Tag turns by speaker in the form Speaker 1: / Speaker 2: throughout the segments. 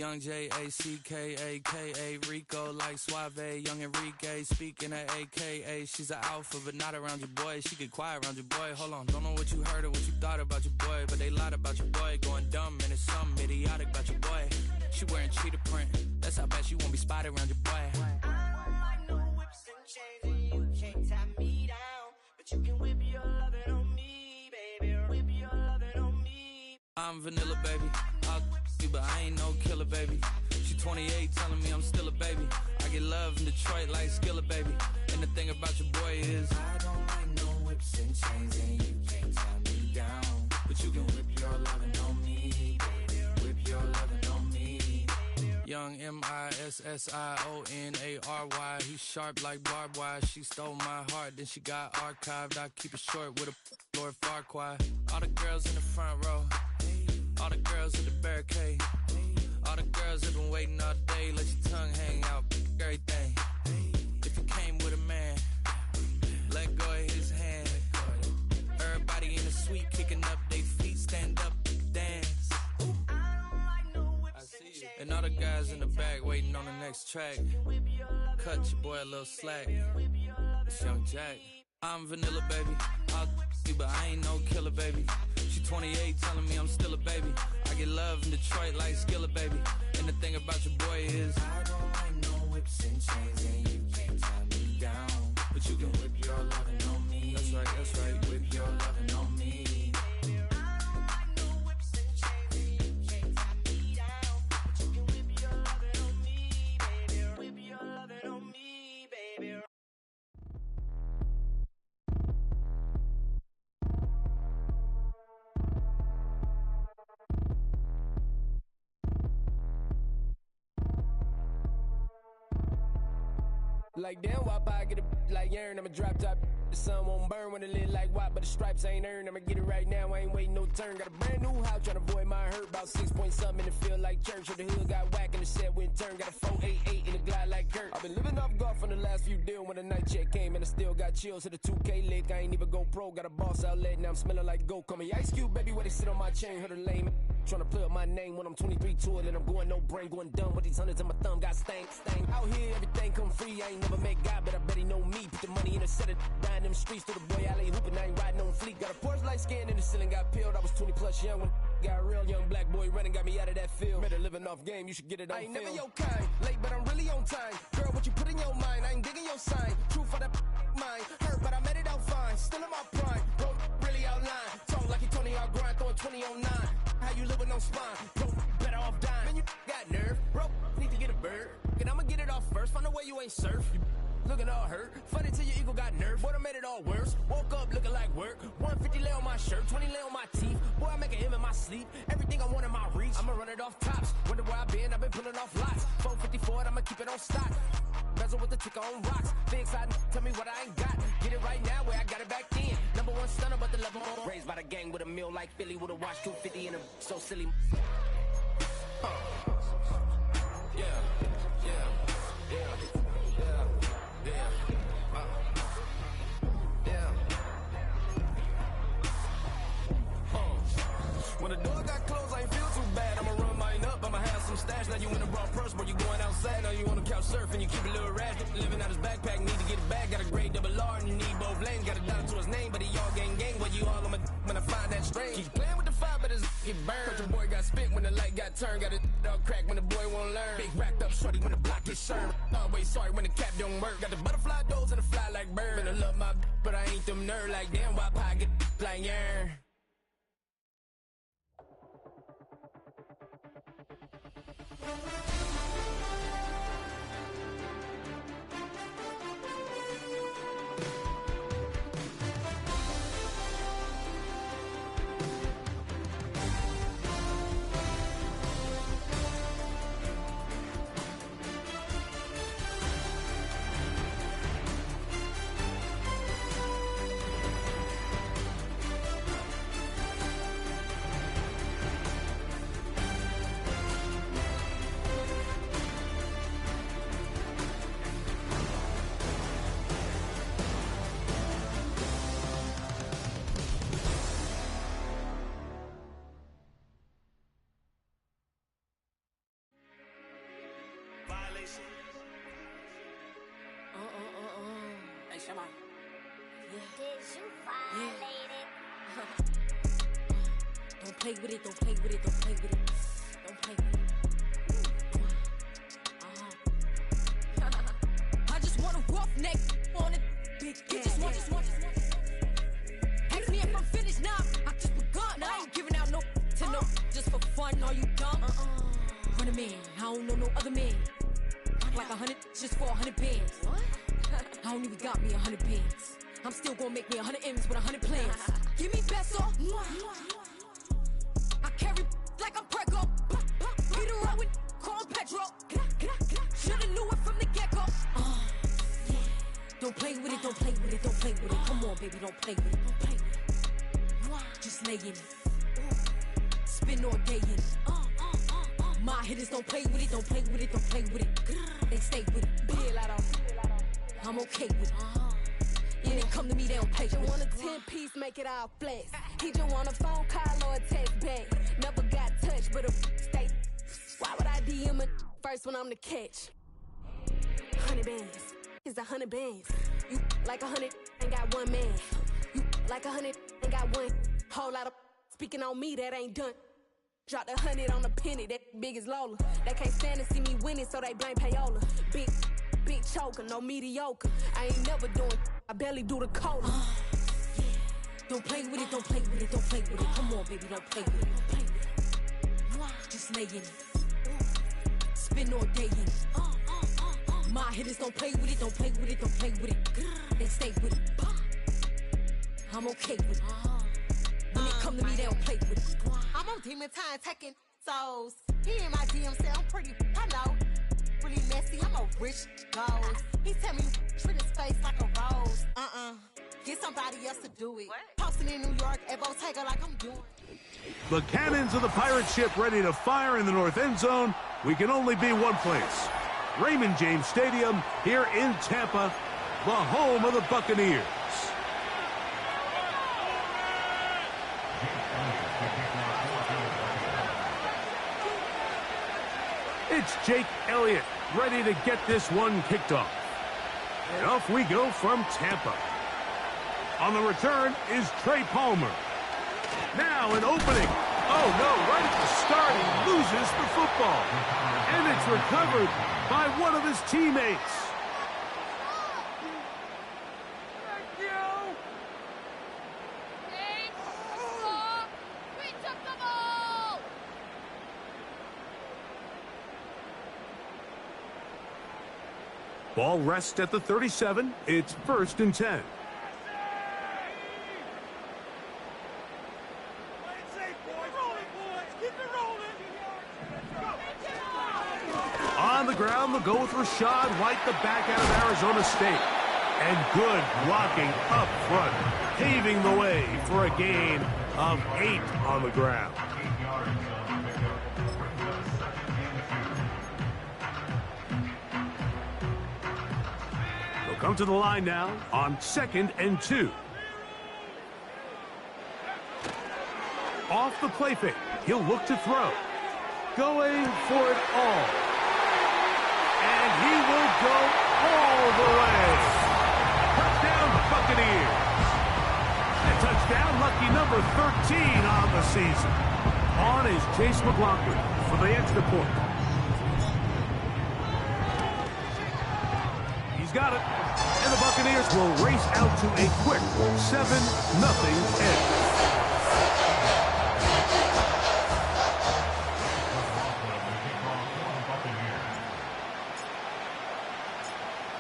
Speaker 1: Young J-A-C-K-A-K-A, Rico like Suave, young Enrique, speaking at AKA. She's an alpha, but not around your boy. She get quiet around your boy. Hold on, don't know what you heard or what you thought about your boy, but they lied about your boy. Going dumb, and it's something idiotic about your boy. She wearing cheetah print, that's how bad she won't be spotted around your boy.
Speaker 2: I don't like no whips and chains, and you can't tie me down, but you can whip your lovin' on me, baby. Whip your lovin' on me.
Speaker 1: I'm vanilla, baby. I'll you, but I ain't no killer, baby. She 28, telling me I'm still a baby. I get love in Detroit like Skillet, baby. And the thing about your boy is
Speaker 2: I don't like no whips and chains, and you can't tie me down, but you can whip your lovin' on me, baby. Whip your lovin' on me.
Speaker 1: Young M-I-S-S-I-O-N-A-R-Y. He's sharp like barbed wire. She stole my heart, then she got archived. I keep it short with a Lord Farquaad. All the girls in the front row, all the girls at the barricade, all the girls have been waiting all day. Let your tongue hang out, everything. If you came with a man, let go of his hand. Everybody in the suite kicking up their feet, stand up, dance. And all the guys in the back waiting on the next track. Cut your boy a little slack. It's Young Jack. I'm vanilla, baby. I'll you, but I ain't no killer, baby. She 28, telling me I'm still a baby. I get love in Detroit like Skillet, baby. And the thing about your boy is
Speaker 2: I don't like no whips and chains, and you can't tie me down, but you can whip your lovin' on me.
Speaker 1: That's right, that's right.
Speaker 2: Whip your lovin' on me.
Speaker 3: Like damn, wop, I get a like Aaron, I'ma drop top. The sun won't burn when it lit like wop, but the stripes ain't earned. I'ma get it right now, I ain't waiting no turn. Got a brand new house, tryna avoid my hurt. About 6 point something in the field like church. Or the hood got whack and the set went turn. Got a 488 in the glide like Kurt. I've been living off golf on the last few deals. When the night check came and I still got chills. Hit a 2K lick, I ain't even go pro. Got a boss outlet, now I'm smelling like gold. Call me Ice Cube, baby, where they sit on my chain. Heard a lame tryna play up my name when I'm 23 to it. And I'm going no brain, going dumb with these hundreds in my thumb. Got stank. Out here, everything come free. I ain't never met God, but I bet he know me. Put the money in a set of down them streets. Through the boy alley hooping, I ain't riding on fleek. Got a Porsche light skin in the ceiling, got peeled. I was 20 plus young when got real. Young black boy running, got me out of that field. Better living off game, you should get it on film. I ain't never your kind, late but I'm really on time. Girl, what you put in your mind, I ain't digging your sign. True for that mind, hurt but I made it out fine. Still in my prime, bro, really outline. Talk like you Tony out grind, throwing 20 on 9. How you live with no spine, bro, better off dying. Man, you got nerve, bro, need to get a bird. And I'ma get it off first, find a way you ain't surf. You looking all hurt, funny till your ego got nerve. Boy, I made it all worse, woke up looking like work. 150 lay on my shirt, 20 lay on my teeth. Boy, I make an M in my sleep, everything I want in my reach. I'ma run it off tops, wonder where I've been pulling off lots. 454, I'ma keep it on stock. Bezel with the ticker on rocks. Big side, tell me what I ain't got. Get it right now where I got it back then. Number one stunner, but the level more. Raised by the gang with a meal like Philly with a watch 250 and a so silly. Yeah, yeah, yeah, yeah, yeah, yeah. When the door got closed, I ain't feel too bad. I'ma run mine up, I'ma have some stash. Now you in a broad purse, but you going outside. Now you on the couch surfing, you keep a little rash. Living out his backpack, need to get it back. Got a grade double R and you need both lanes. Got a dime to his name, but he all gang. Well, you all on my when I find that strange. Keep playing with the fire, but his get burned. But your boy got spit when the light got turned. Got a dog crack when the boy won't learn. Big racked up shorty when the block gets served. Always sorry when the cap don't work. Got the butterfly doors and the fly like bird. And I love my but I ain't them nerd like damn. Why pie get like yarn?
Speaker 4: Don't play with it, don't play with it, don't play with it. Don't play with it. I just want a rough neck on it. Big just want. Ask me if I'm finished now. I just begun. I ain't giving out no to no. Just for fun, are you dumb? Run a man, I don't know no other man. Like 100, just for 100 bands. What? I don't even got me 100 bands. I'm still gonna make me 100 M's with 100 plans. Give me peso. I carry like I'm Prego. Peter Rowan, call Petro. Shoulda knew it from the get-go. Yeah. Don't play with it, don't play with it, don't play with it. Come on, baby, don't play with it, don't play with it. Just lay in it. Spin all day in it. My hitters don't play with it, don't play with it, don't play with it. They stay with it. I'm okay with it. Yeah, they come to me, they don't play with it.
Speaker 5: He just want a 10-piece, make it all flex. He just want a phone call or a text back. Never got touched, but a stay. Why would I DM it first when I'm the catch? 100 bands, it's 100 bands. You like 100, ain't got one man. You like 100, ain't got one. Whole lot of speaking on me, that ain't done. Dropped 100 on the penny, that big as Lola. They can't stand to see me winning, so they blame payola. Big choker, no mediocre. I ain't never doing, I barely do the cola.
Speaker 4: Yeah. Don't play with it, don't play with it, don't play with it. Come on, baby, don't play with it, don't play with it. Just lay in it. Spin all day in it. My hitters don't play with it, don't play with it, don't play with it. They stay with it. I'm okay with it. When it come to me, they don't play with it.
Speaker 6: I'm on demon time taking souls. He in my DM say I'm pretty, I know. Really messy, I'm a rich ghost. He tell me treat his face like a rose. Get somebody else to do it. Posting in New York at Bottega like I'm doing.
Speaker 7: The cannons of the pirate ship ready to fire in the north end zone. We can only be one place. Raymond James Stadium here in Tampa, the home of the Buccaneers. It's Jake Elliott ready to get this one kicked off. And off we go from Tampa. On the return is Trey Palmer. Now an opening. Oh no, right at the start he loses the football. And it's recovered by one of his teammates. Ball rests at the 37. It's 1st and 10. On the ground, they'll go with Rashad White, the back out of Arizona State. And good blocking up front, paving the way for a gain of 8 on the ground. Come to the line now on 2nd and 2. Off the play fake, he'll look to throw. Going for it all. And he will go all the way. Touchdown, Buccaneers. And touchdown, lucky number 13 on the season. On is Chase McLaughlin for the extra point. He's got it. And the Buccaneers will race out to a quick 7-0 edge.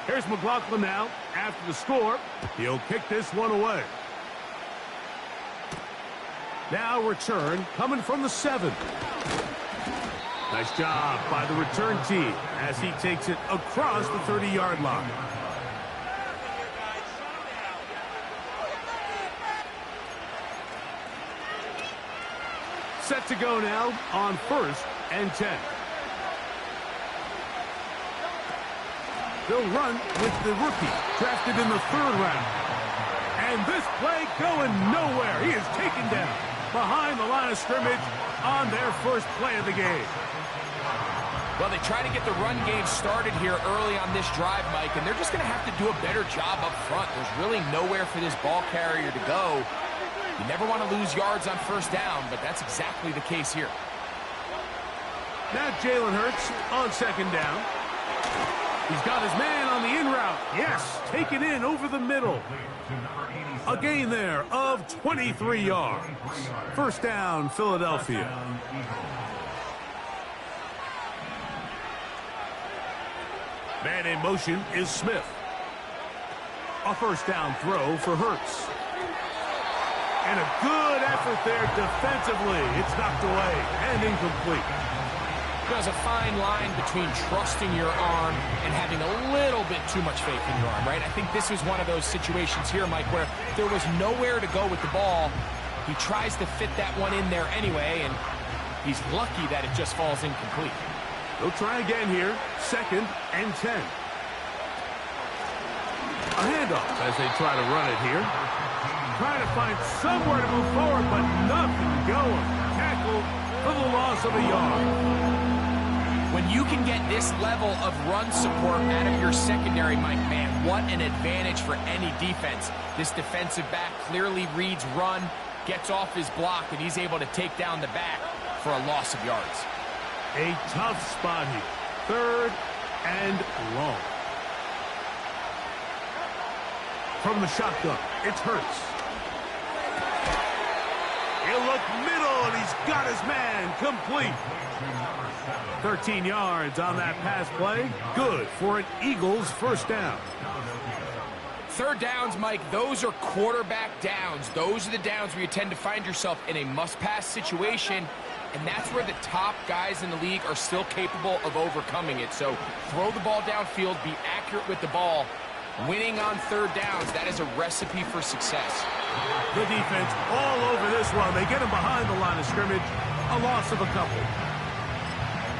Speaker 7: Here's McLaughlin now. After the score, he'll kick this one away. Now return coming from the 7. Nice job by the return team as he takes it across the 30-yard line. Set to go now on 1st and 10. They'll run with the rookie drafted in the 3rd round. And this play going nowhere. He is taken down behind the line of scrimmage on their first play of the game.
Speaker 3: Well, they try to get the run game started here early on this drive, Mike, and they're just going to have to do a better job up front. There's really nowhere for this ball carrier to go. You never want to lose yards on first down, but that's exactly the case here.
Speaker 7: Now Jalen Hurts on second down. He's got his man on the in route. Yes, taken in over the middle. A gain there of 23 yards. First down, Philadelphia. Man in motion is Smith. A first down throw for Hurts. And a good effort there defensively. It's knocked away and incomplete.
Speaker 3: There's a fine line between trusting your arm and having a little bit too much faith in your arm, right? I think this is one of those situations here, Mike, where there was nowhere to go with the ball. He tries to fit that one in there anyway, and he's lucky that it just falls incomplete.
Speaker 7: They'll try again here. Second and 10. A handoff as they try to run it here. Trying to find somewhere to move forward, but nothing going. Tackled for the loss of a yard.
Speaker 3: When you can get this level of run support out of your secondary, Mike, man, what an advantage for any defense. This defensive back clearly reads run, gets off his block, and he's able to take down the back for a loss of yards.
Speaker 7: A tough spot here. Third and long. From the shotgun, it's Hurts. He'll look middle, and he's got his man complete. 13 yards on that pass play. Good for an Eagles first down.
Speaker 3: Third downs, Mike, those are quarterback downs. Those are the downs where you tend to find yourself in a must-pass situation, and that's where the top guys in the league are still capable of overcoming it. So throw the ball downfield, be accurate with the ball. Winning on third downs, that is a recipe for success.
Speaker 7: The defense all over this one. They get him behind the line of scrimmage. A loss of a couple.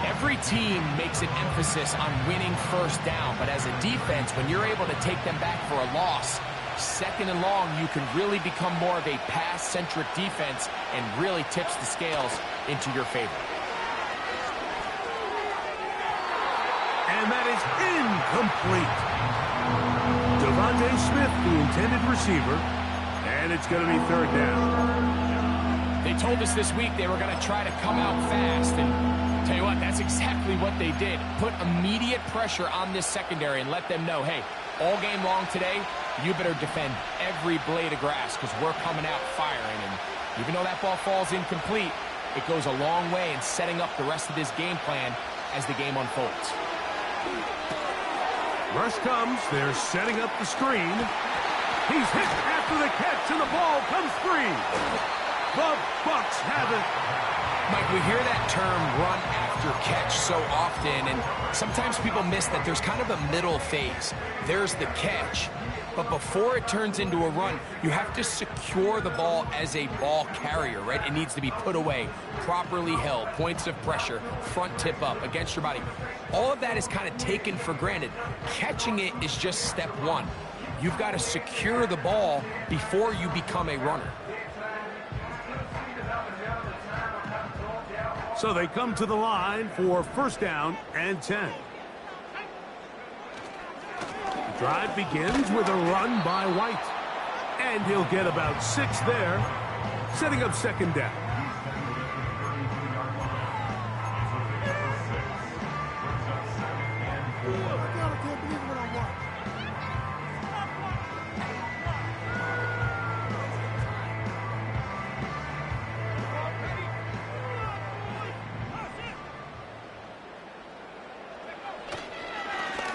Speaker 3: Every team makes an emphasis on winning first down, but as a defense, when you're able to take them back for a loss, second and long, you can really become more of a pass-centric defense and really tips the scales into your favor.
Speaker 7: And that is incomplete. Devontae Smith, the intended receiver, and it's going to be third down.
Speaker 3: They told us this week they were going to try to come out fast, and tell you what, that's exactly what they did. Put immediate pressure on this secondary and let them know, hey, all game long today, you better defend every blade of grass because we're coming out firing. And even though that ball falls incomplete, it goes a long way in setting up the rest of this game plan as the game unfolds.
Speaker 7: Rush comes. They're setting up the screen. He's hit after the catch, and the ball comes free. The Bucs have it.
Speaker 3: Mike, we hear that term run after catch so often, and sometimes people miss that there's kind of a middle phase. There's the catch, but before it turns into a run, you have to secure the ball as a ball carrier, right? It needs to be put away, properly held, points of pressure, front tip up against your body. All of that is kind of taken for granted. Catching it is just step one. You've got to secure the ball before you become a runner.
Speaker 7: So they come to the line for first down and 10. The drive begins with a run by White. And he'll get about 6 there, setting up second down.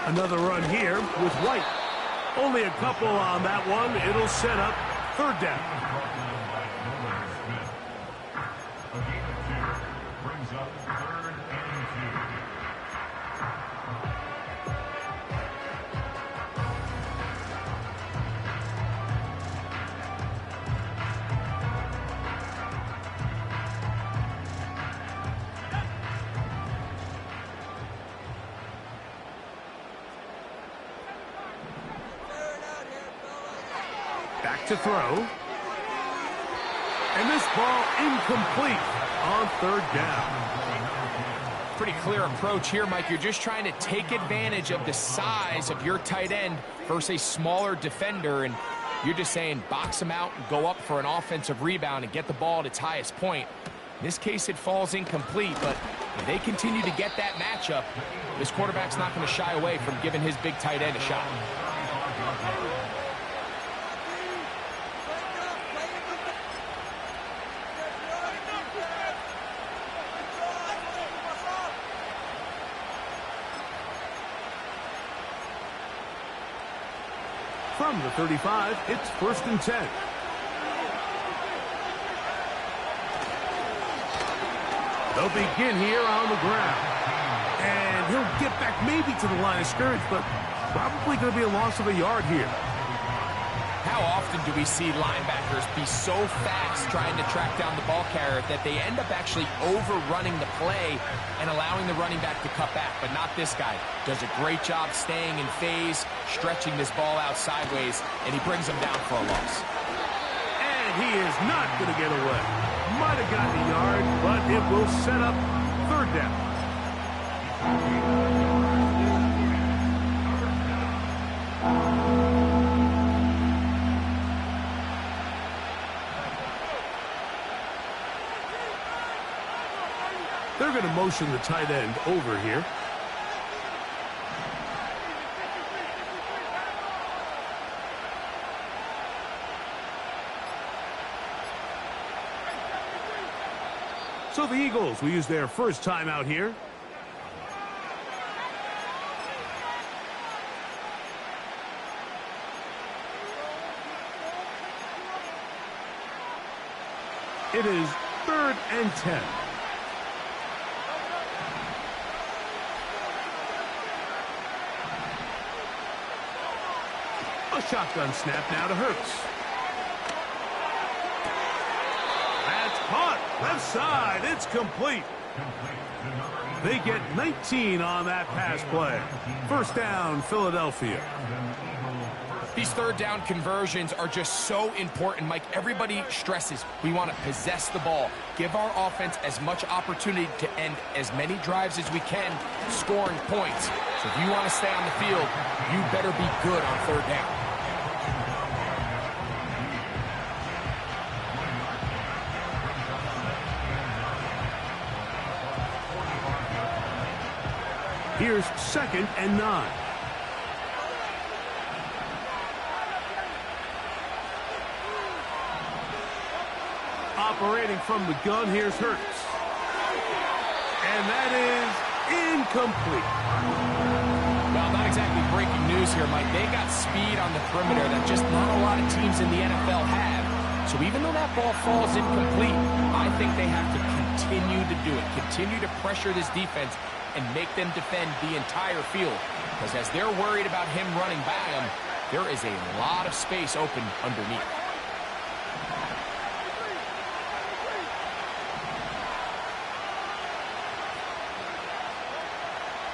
Speaker 7: Another run here with White. Only a couple on that one. It'll set up third down. Back to throw. And this ball incomplete. on third down.
Speaker 3: Pretty clear approach here, Mike. You're just trying to take advantage of the size of your tight end versus a smaller defender, and you're just saying box him out and go up for an offensive rebound and get the ball at its highest point. In this case, it falls incomplete, but if they continue to get that matchup, this quarterback's not going to shy away from giving his big tight end a shot.
Speaker 7: From the 35, it's 1st and 10. They'll begin here on the ground. And he'll get back maybe to the line of scrimmage, but probably going to be a loss of a yard here.
Speaker 3: How often do we see linebackers be so fast trying to track down the ball carrier that they end up actually overrunning the play and allowing the running back to cut back? But not this guy. Does a great job staying in phase, stretching this ball out sideways, and he brings him down for a loss.
Speaker 7: And he is not going to get away. Might have gotten a yard, but it will set up third down. They're going to motion the tight end over here. So the Eagles will use their first timeout here. It is 3rd and 10. A shotgun snap now to Hurts. That's caught. Left side. It's complete. They get 19 on that pass play. First down, Philadelphia.
Speaker 3: These third down conversions are just so important, Mike. Everybody stresses we want to possess the ball, give our offense as much opportunity to end as many drives as we can, scoring points. So if you want to stay on the field, you better be good on third down.
Speaker 7: Here's 2nd and 9. Operating from the gun, here's Hurts. And that is incomplete.
Speaker 3: Well, not exactly breaking news here, Mike. They got speed on the perimeter that just not a lot of teams in the NFL have. So even though that ball falls incomplete, I think they have to continue to do it, continue to pressure this defense and make them defend the entire field. Because as they're worried about him running by them, there is a lot of space open underneath.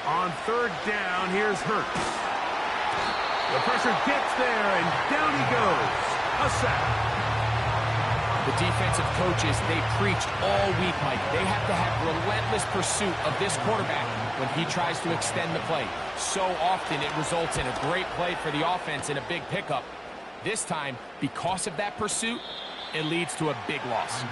Speaker 7: On third down, here's Hurts. The pressure gets there, and down he goes. A sack.
Speaker 3: The defensive coaches, they preached all week, Mike. They have to have relentless pursuit of this quarterback when he tries to extend the play. So often it results in a great play for the offense and a big pickup. This time, because of that pursuit, it leads to a big loss.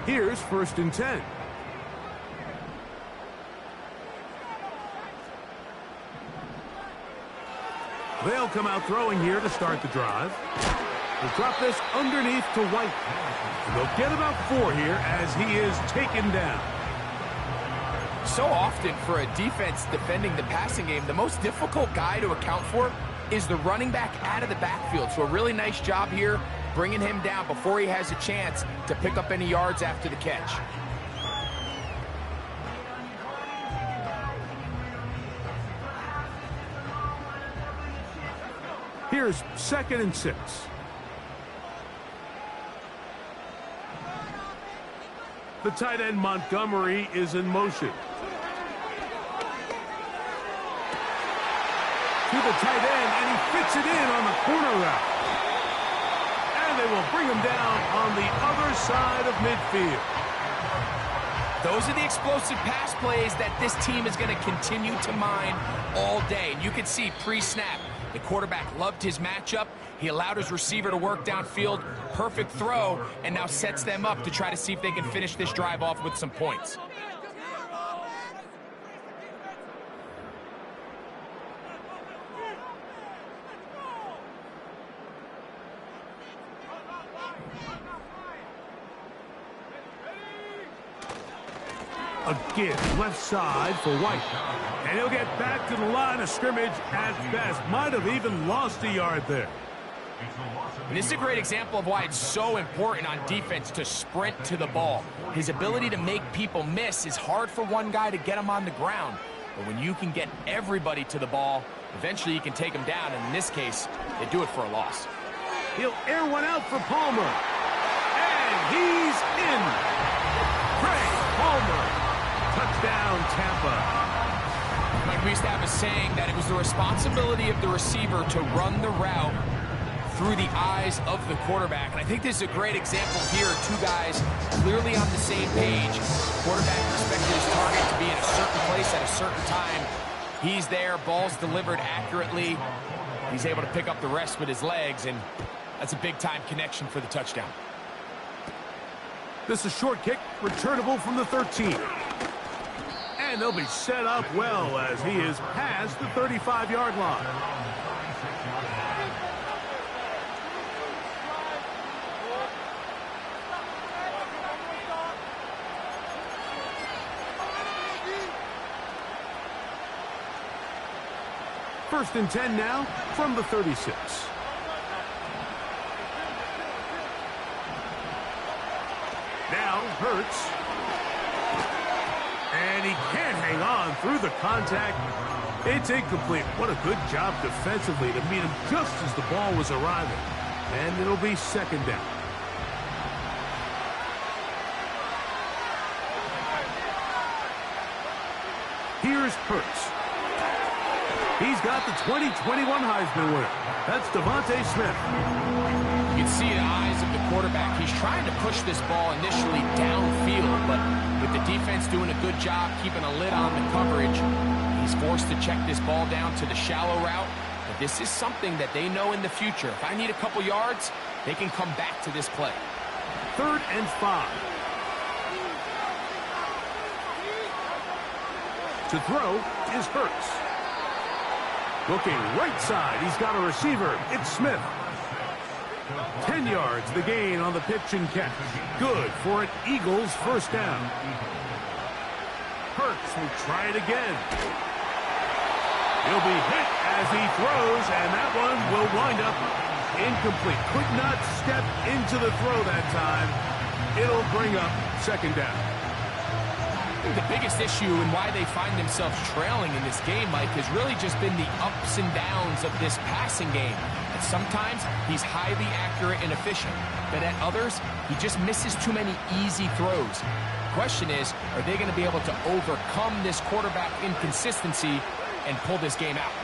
Speaker 7: Here's 1st and 10. They'll come out throwing here to start the drive. They'll drop this underneath to White. And they'll get about 4 here as he is taken down.
Speaker 3: So often for a defense defending the passing game, the most difficult guy to account for is the running back out of the backfield. So a really nice job here bringing him down before he has a chance to pick up any yards after the catch.
Speaker 7: Here's 2nd and 6. The tight end Montgomery is in motion. the tight end, and he fits it in on the corner route. And they will bring him down on the other side of midfield.
Speaker 3: Those are the explosive pass plays that this team is going to continue to mine all day. And you can see pre-snap, the quarterback loved his matchup. He allowed his receiver to work downfield, perfect throw, and now sets them up to try to see if they can finish this drive off with some points.
Speaker 7: Again, left side for White. And he'll get back to the line of scrimmage at best. Might have even lost a yard there.
Speaker 3: And this is a great example of why it's so important on defense to sprint to the ball. His ability to make people miss is hard for one guy to get him on the ground. But when you can get everybody to the ball, eventually you can take them down. And in this case, they do it for a loss.
Speaker 7: He'll air one out for Palmer. And he's in. Trey Palmer. Touchdown, Tampa.
Speaker 3: Mike, we used to have a saying that it was the responsibility of the receiver to run the route through the eyes of the quarterback. And I think this is a great example here. Two guys clearly on the same page. Quarterback expected his target to be in a certain place at a certain time. He's there, ball's delivered accurately. He's able to pick up the rest with his legs, and that's a big-time connection for the touchdown.
Speaker 7: This is a short kick, returnable from the 13. And they'll be set up well as he is past the 35-yard line. First and 10 now from the 36. Now Hurts. And he can't hang on through the contact. It's incomplete. What a good job defensively to meet him just as the ball was arriving. And it'll be second down. Here's Hurts. He's got the 2021 Heisman winner. That's Devontae Smith.
Speaker 3: You can see the eyes of the quarterback. He's trying to push this ball initially downfield, but with the defense doing a good job keeping a lid on the coverage, he's forced to check this ball down to the shallow route. But this is something that they know in the future. If I need a couple yards, they can come back to this play.
Speaker 7: 3rd and 5. To throw is Hurts. Looking right side, he's got a receiver. It's Smith. 10 yards, the gain on the pitch and catch. Good for an Eagles first down. Hurts will try it again. He'll be hit as he throws, and that one will wind up incomplete. Could not step into the throw that time. It'll bring up second down.
Speaker 3: The biggest issue and why they find themselves trailing in this game, Mike, has really just been the ups and downs of this passing game. And sometimes he's highly accurate and efficient, but at others, he just misses too many easy throws. The question is, are they going to be able to overcome this quarterback inconsistency and pull this game out?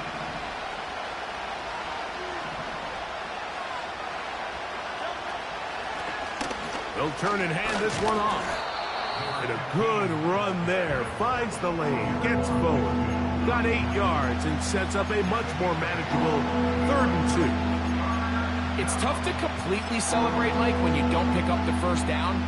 Speaker 7: They'll turn and hand this one off. And a good run there. Finds the lane. Gets forward. Got 8 yards and sets up a much more manageable 3rd and 2.
Speaker 3: It's tough to completely celebrate, Mike, when you don't pick up the first down.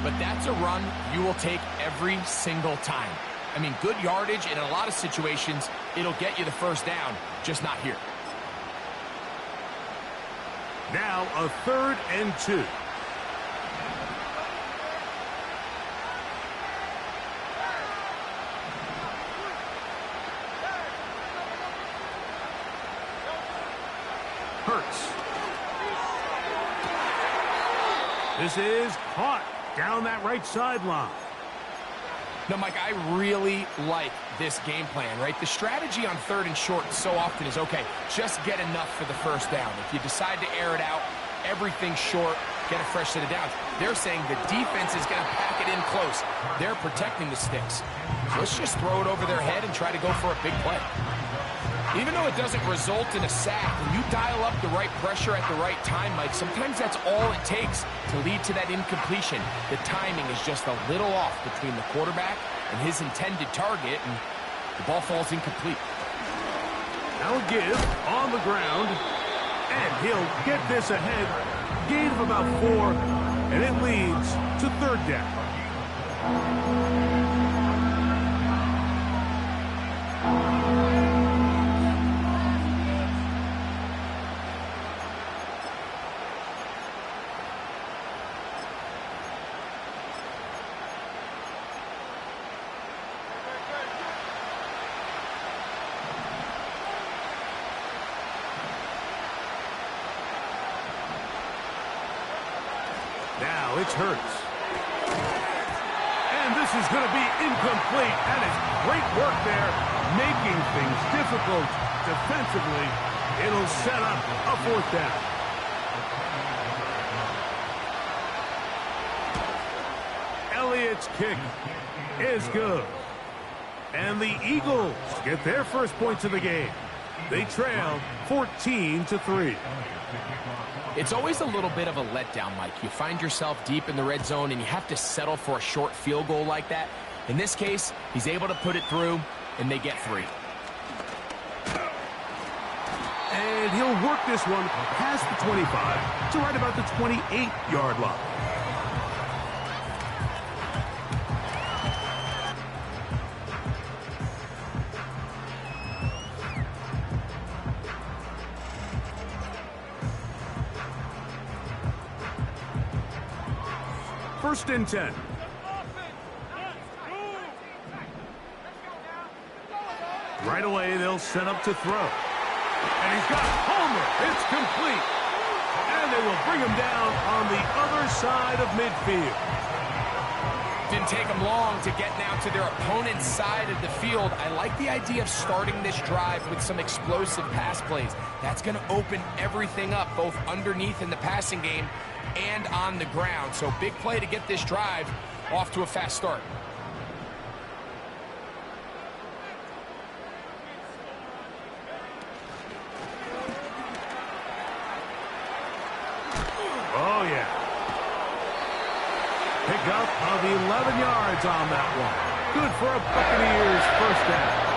Speaker 3: But that's a run you will take every single time. I mean, good yardage, and in a lot of situations, it'll get you the first down, just not here.
Speaker 7: Now a 3rd and 2. Hurts. This is caught down that right sideline.
Speaker 3: Now, Mike, I really like this game plan, right? The strategy on 3rd and short so often is, okay, just get enough for the first down. If you decide to air it out, everything short, get a fresh set of downs. They're saying the defense is going to pack it in close. They're protecting the sticks. So let's just throw it over their head and try to go for a big play. Even though it doesn't result in a sack, when you dial up the right pressure at the right time, Mike, sometimes that's all it takes to lead to that incompletion. The timing is just a little off between the quarterback and his intended target, and the ball falls incomplete.
Speaker 7: Now a give on the ground, and he'll get this ahead. Gain of about 4, and it leads to third down. Now it's Hurts. And this is going to be incomplete. That is great work there, making things difficult defensively. It'll set up a fourth down. Elliott's kick is good. And the Eagles get their first points of the game. They trail 14-3.
Speaker 3: It's always a little bit of a letdown, Mike. You find yourself deep in the red zone and you have to settle for a short field goal like that. In this case, he's able to put it through, and they get 3.
Speaker 7: And he'll work this one past the 25 to right about the 28-yard line. First and 10. Right away, they'll set up to throw. And he's got Homer. It's complete. And they will bring him down on the other side of midfield.
Speaker 3: Didn't take them long to get now to their opponent's side of the field. I like the idea of starting this drive with some explosive pass plays. That's going to open everything up, both underneath in the passing game and on the ground. So big play to get this drive off to a fast start.
Speaker 7: Oh, yeah. Pick up of 11 yards on that one. Good for a Buccaneers first down.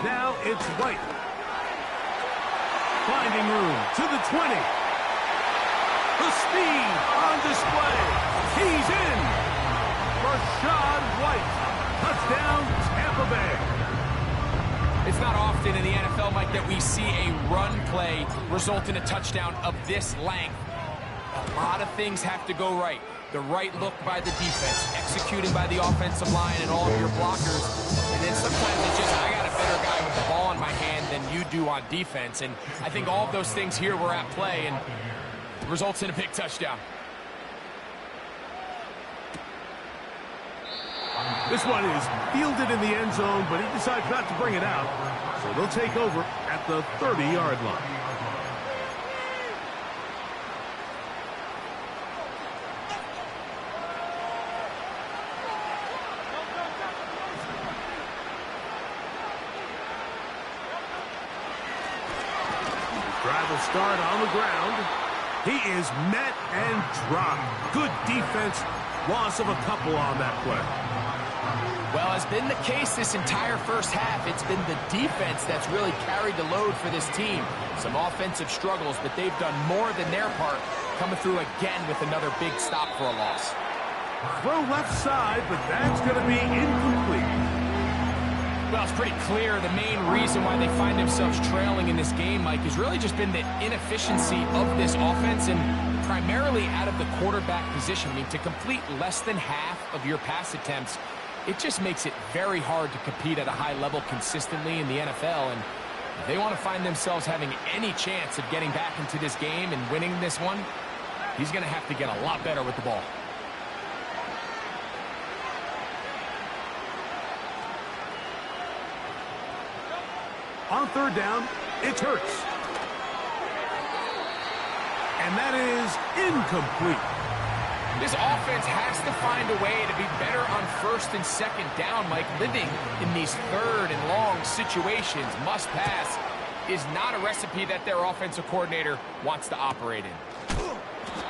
Speaker 7: Now it's White. Finding room to the 20. The speed on display. He's in. Rashad White. Touchdown, Tampa Bay.
Speaker 3: It's not often in the NFL, Mike, that we see a run play result in a touchdown of this length. A lot of things have to go right. The right look by the defense, executing by the offensive line and all of your blockers. And then sometimes it's just, I got a better guy with the ball in my hand than you do on defense. And I think all of those things here were at play, and it results in a big touchdown.
Speaker 7: This one is fielded in the end zone, but he decides not to bring it out. So they'll take over at the 30-yard line. Drive will start on the ground. He is met and dropped. Good defense. Loss of a couple on that play.
Speaker 3: Well, as been the case this entire first half, it's been the defense that's really carried the load for this team. Some offensive struggles, but they've done more than their part, coming through again with another big stop for a loss.
Speaker 7: Throw left side, but that's going to be incomplete.
Speaker 3: Well, it's pretty clear the main reason why they find themselves trailing in this game, Mike, has really just been the inefficiency of this offense and primarily out of the quarterback position. I mean, to complete less than half of your pass attempts, it just makes it very hard to compete at a high level consistently in the NFL. And if they want to find themselves having any chance of getting back into this game and winning this one, he's going to have to get a lot better with the ball.
Speaker 7: On third down, it's Hurts. And that is incomplete.
Speaker 3: This offense has to find a way to be better on first and second down, Mike. Living in these third and long situations, must pass, is not a recipe that their offensive coordinator wants to operate in.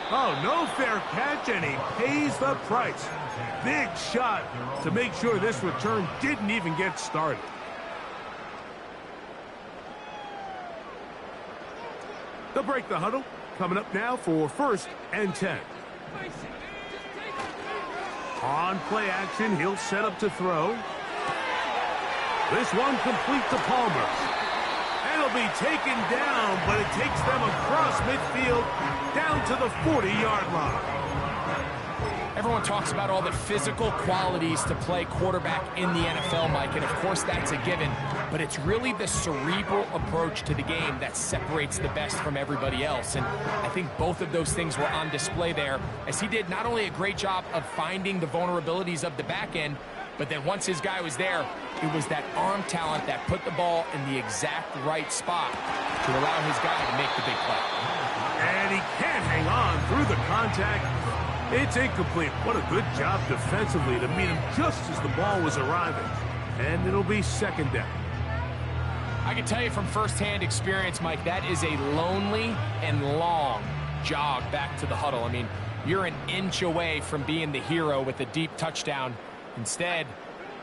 Speaker 7: Oh, no fair catch, and he pays the price. Big shot to make sure this return didn't even get started. They'll break the huddle. Coming up now for 1st and 10. On play action, he'll set up to throw. This one complete to Palmer. And he'll be taken down, but it takes them across midfield down to the 40-yard line.
Speaker 3: Everyone talks about all the physical qualities to play quarterback in the NFL, Mike, and of course that's a given, but it's really the cerebral approach to the game that separates the best from everybody else, and I think both of those things were on display there, as he did not only a great job of finding the vulnerabilities of the back end, but then once his guy was there, it was that arm talent that put the ball in the exact right spot to allow his guy to make the big play.
Speaker 7: And he can't hang on through the contact. It's incomplete. What a good job defensively to meet him just as the ball was arriving. And it'll be 2nd down.
Speaker 3: I can tell you from firsthand experience, Mike, that is a lonely and long jog back to the huddle. I mean, you're an inch away from being the hero with a deep touchdown. Instead,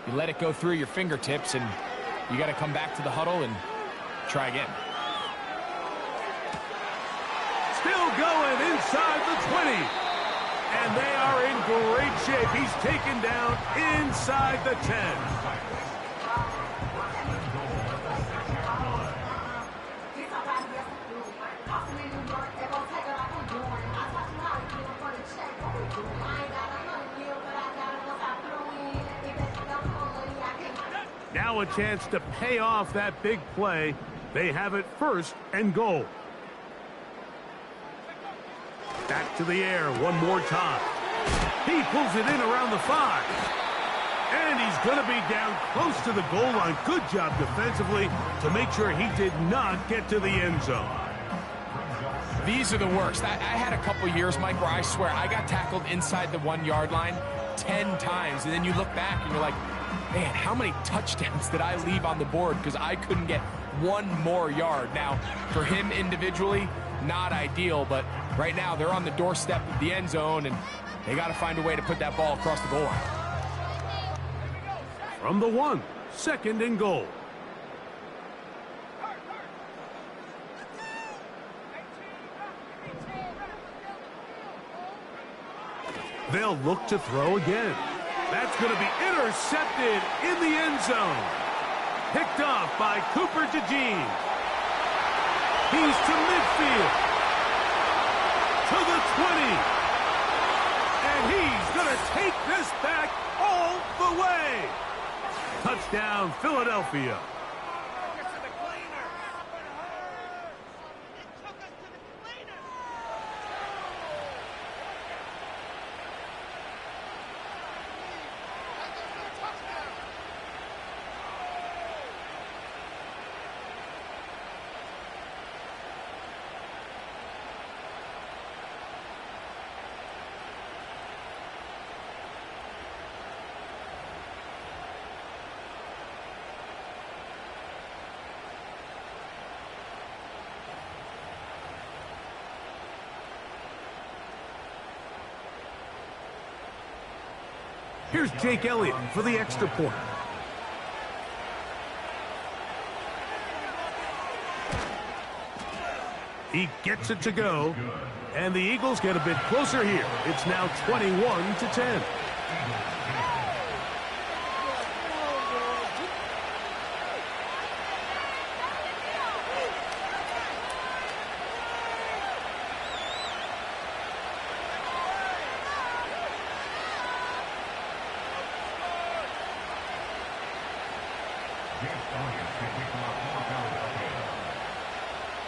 Speaker 3: you let it go through your fingertips, and you got to come back to the huddle and try again.
Speaker 7: Still going inside the 20. And they are in great shape. He's taken down inside the 10. Now a chance to pay off that big play. They have it 1st and goal. Back to the air one more time. He pulls it in around the 5. And he's going to be down close to the goal line. Good job defensively to make sure he did not get to the end zone.
Speaker 3: These are the worst. I had a couple years, Mike, where I swear I got tackled inside the 1-yard line 10 times. And then you look back and you're like, man, how many touchdowns did I leave on the board because I couldn't get one more yard? Now, for him individually, not ideal, but right now they're on the doorstep of the end zone, and they got to find a way to put that ball across the goal line.
Speaker 7: From the 1, 2nd and goal. They'll look to throw again. That's going to be intercepted in the end zone. Picked off by Cooper DeJean. He's to midfield. To the 20. And he's going to take this back all the way. Touchdown, Philadelphia. Here's Jake Elliott for the extra point. He gets it to go, and the Eagles get a bit closer here. It's now 21-10.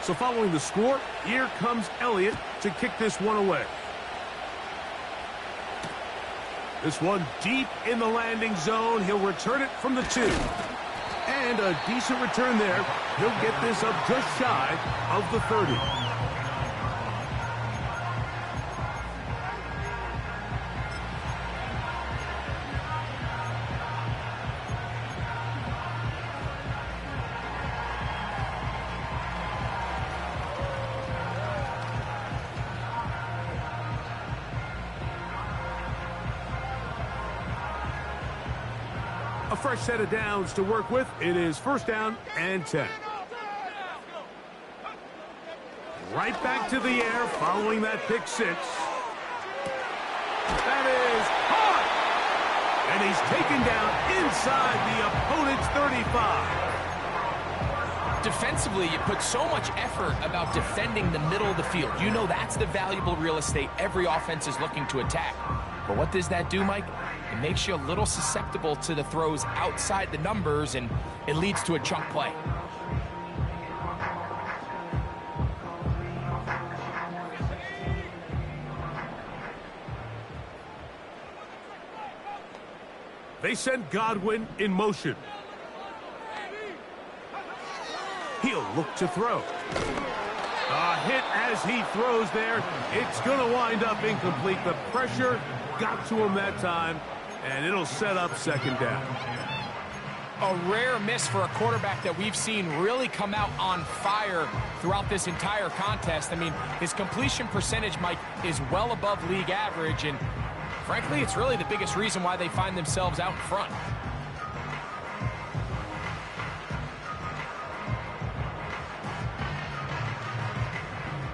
Speaker 7: So following the score, here comes Elliott to kick this one away. This one deep in the landing zone. He'll return it from the 2. And And a decent return there. He'll get this up just shy of the 30. A fresh set of downs to work with. It is first down and 10. Right back to the air following that pick six. That is hard. And he's taken down inside the opponent's 35.
Speaker 8: Defensively, you put so much effort about defending the middle of the field. You know that's the valuable real estate every offense is looking to attack. But what does that do, Mike? It makes you a little susceptible to the throws outside the numbers, and it leads to a chunk play.
Speaker 7: They send Godwin in motion. He'll look to throw. A hit as he throws there. It's going to wind up incomplete. The pressure got to him that time, and it'll set up second down.
Speaker 8: A rare miss for a quarterback that we've seen really come out on fire throughout this entire contest. I mean, his completion percentage, Mike, is well above league average, and frankly, it's really the biggest reason why they find themselves out in front.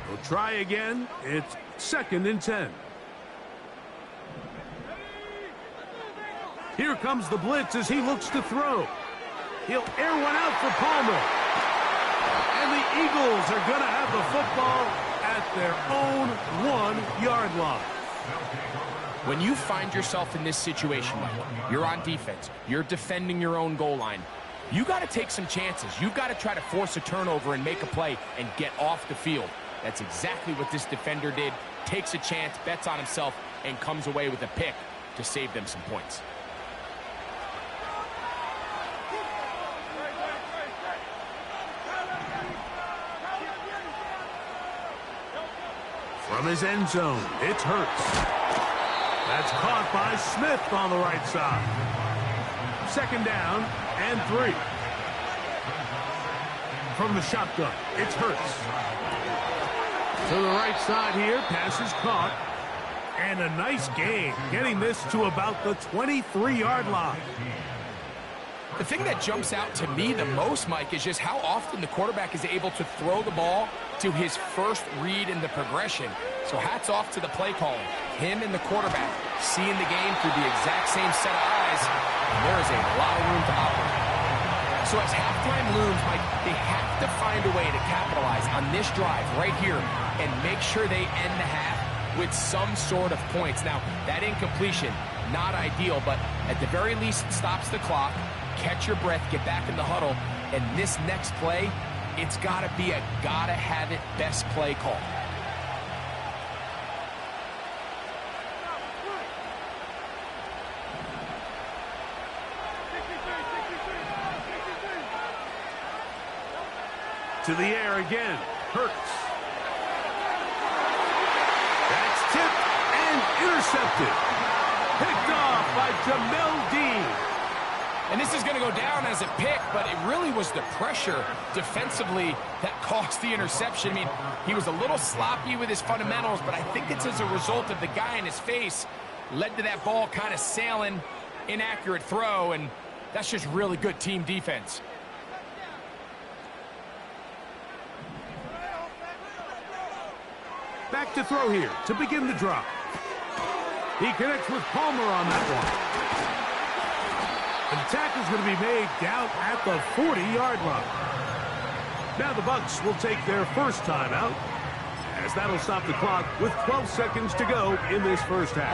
Speaker 7: We'll try again. It's second and 10. Here comes the blitz as he looks to throw. He'll air one out for Palmer. And the Eagles are going to have the football at their own 1-yard line.
Speaker 8: When you find yourself in this situation, Mike, you're on defense, you're defending your own goal line, you got to take some chances. You've got to try to force a turnover and make a play and get off the field. That's exactly what this defender did. Takes a chance, bets on himself, and comes away with a pick to save them some points.
Speaker 7: From his end zone, it's Hurts. That's caught by Smith on the right side. Second down and 3. From the shotgun, it's Hurts. To the right side here, pass is caught. And a nice gain, getting this to about the 23-yard line.
Speaker 8: The thing that jumps out to me the most, Mike, is just how often the quarterback is able to throw the ball to his first read in the progression. So hats off to the play calling. Him and the quarterback seeing the game through the exact same set of eyes, and there is a lot of room to operate. So as halftime looms, Mike, they have to find a way to capitalize on this drive right here and make sure they end the half with some sort of points. Now, that incompletion, not ideal, but at the very least it stops the clock. Catch your breath, get back in the huddle, and this next play, it's got to be a gotta-have-it best play call.
Speaker 7: To the air again, Hurts. That's tipped and intercepted. Picked off by Jamel Dean.
Speaker 8: And this is going to go down as a pick, but it really was the pressure defensively that caused the interception. I mean, he was a little sloppy with his fundamentals, but I think it's as a result of the guy in his face led to that ball kind of sailing, inaccurate throw, and that's just really good team defense.
Speaker 7: Back to throw here to begin the drive. He connects with Palmer on that one. And the tackle's going to be made down at the 40-yard line. Now the Bucs will take their first timeout, as that'll stop the clock with 12 seconds to go in this first half.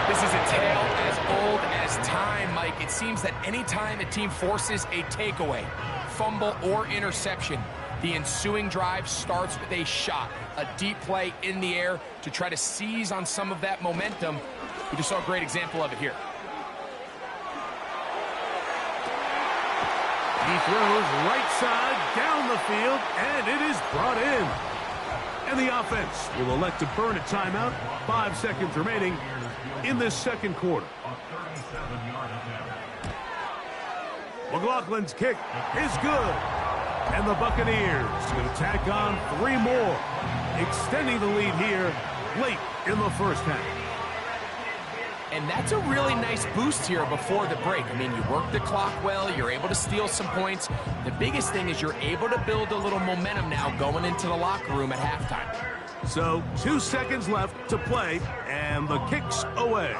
Speaker 8: This is a tale as old as time, Mike. It seems that any time a team forces a takeaway, fumble, or interception, the ensuing drive starts with a shot, a deep play in the air to try to seize on some of that momentum. We just saw a great example of it here.
Speaker 7: He throws right side down the field, and it is brought in. And the offense will elect to burn a timeout. 5 seconds remaining in this second quarter. McLaughlin's kick is good. And the Buccaneers will tack on 3 more, extending the lead here late in the first half.
Speaker 8: And that's a really nice boost here before the break. I mean, you work the clock well, you're able to steal some points. The biggest thing is you're able to build a little momentum now going into the locker room at halftime.
Speaker 7: So 2 seconds left to play, and the kick's away.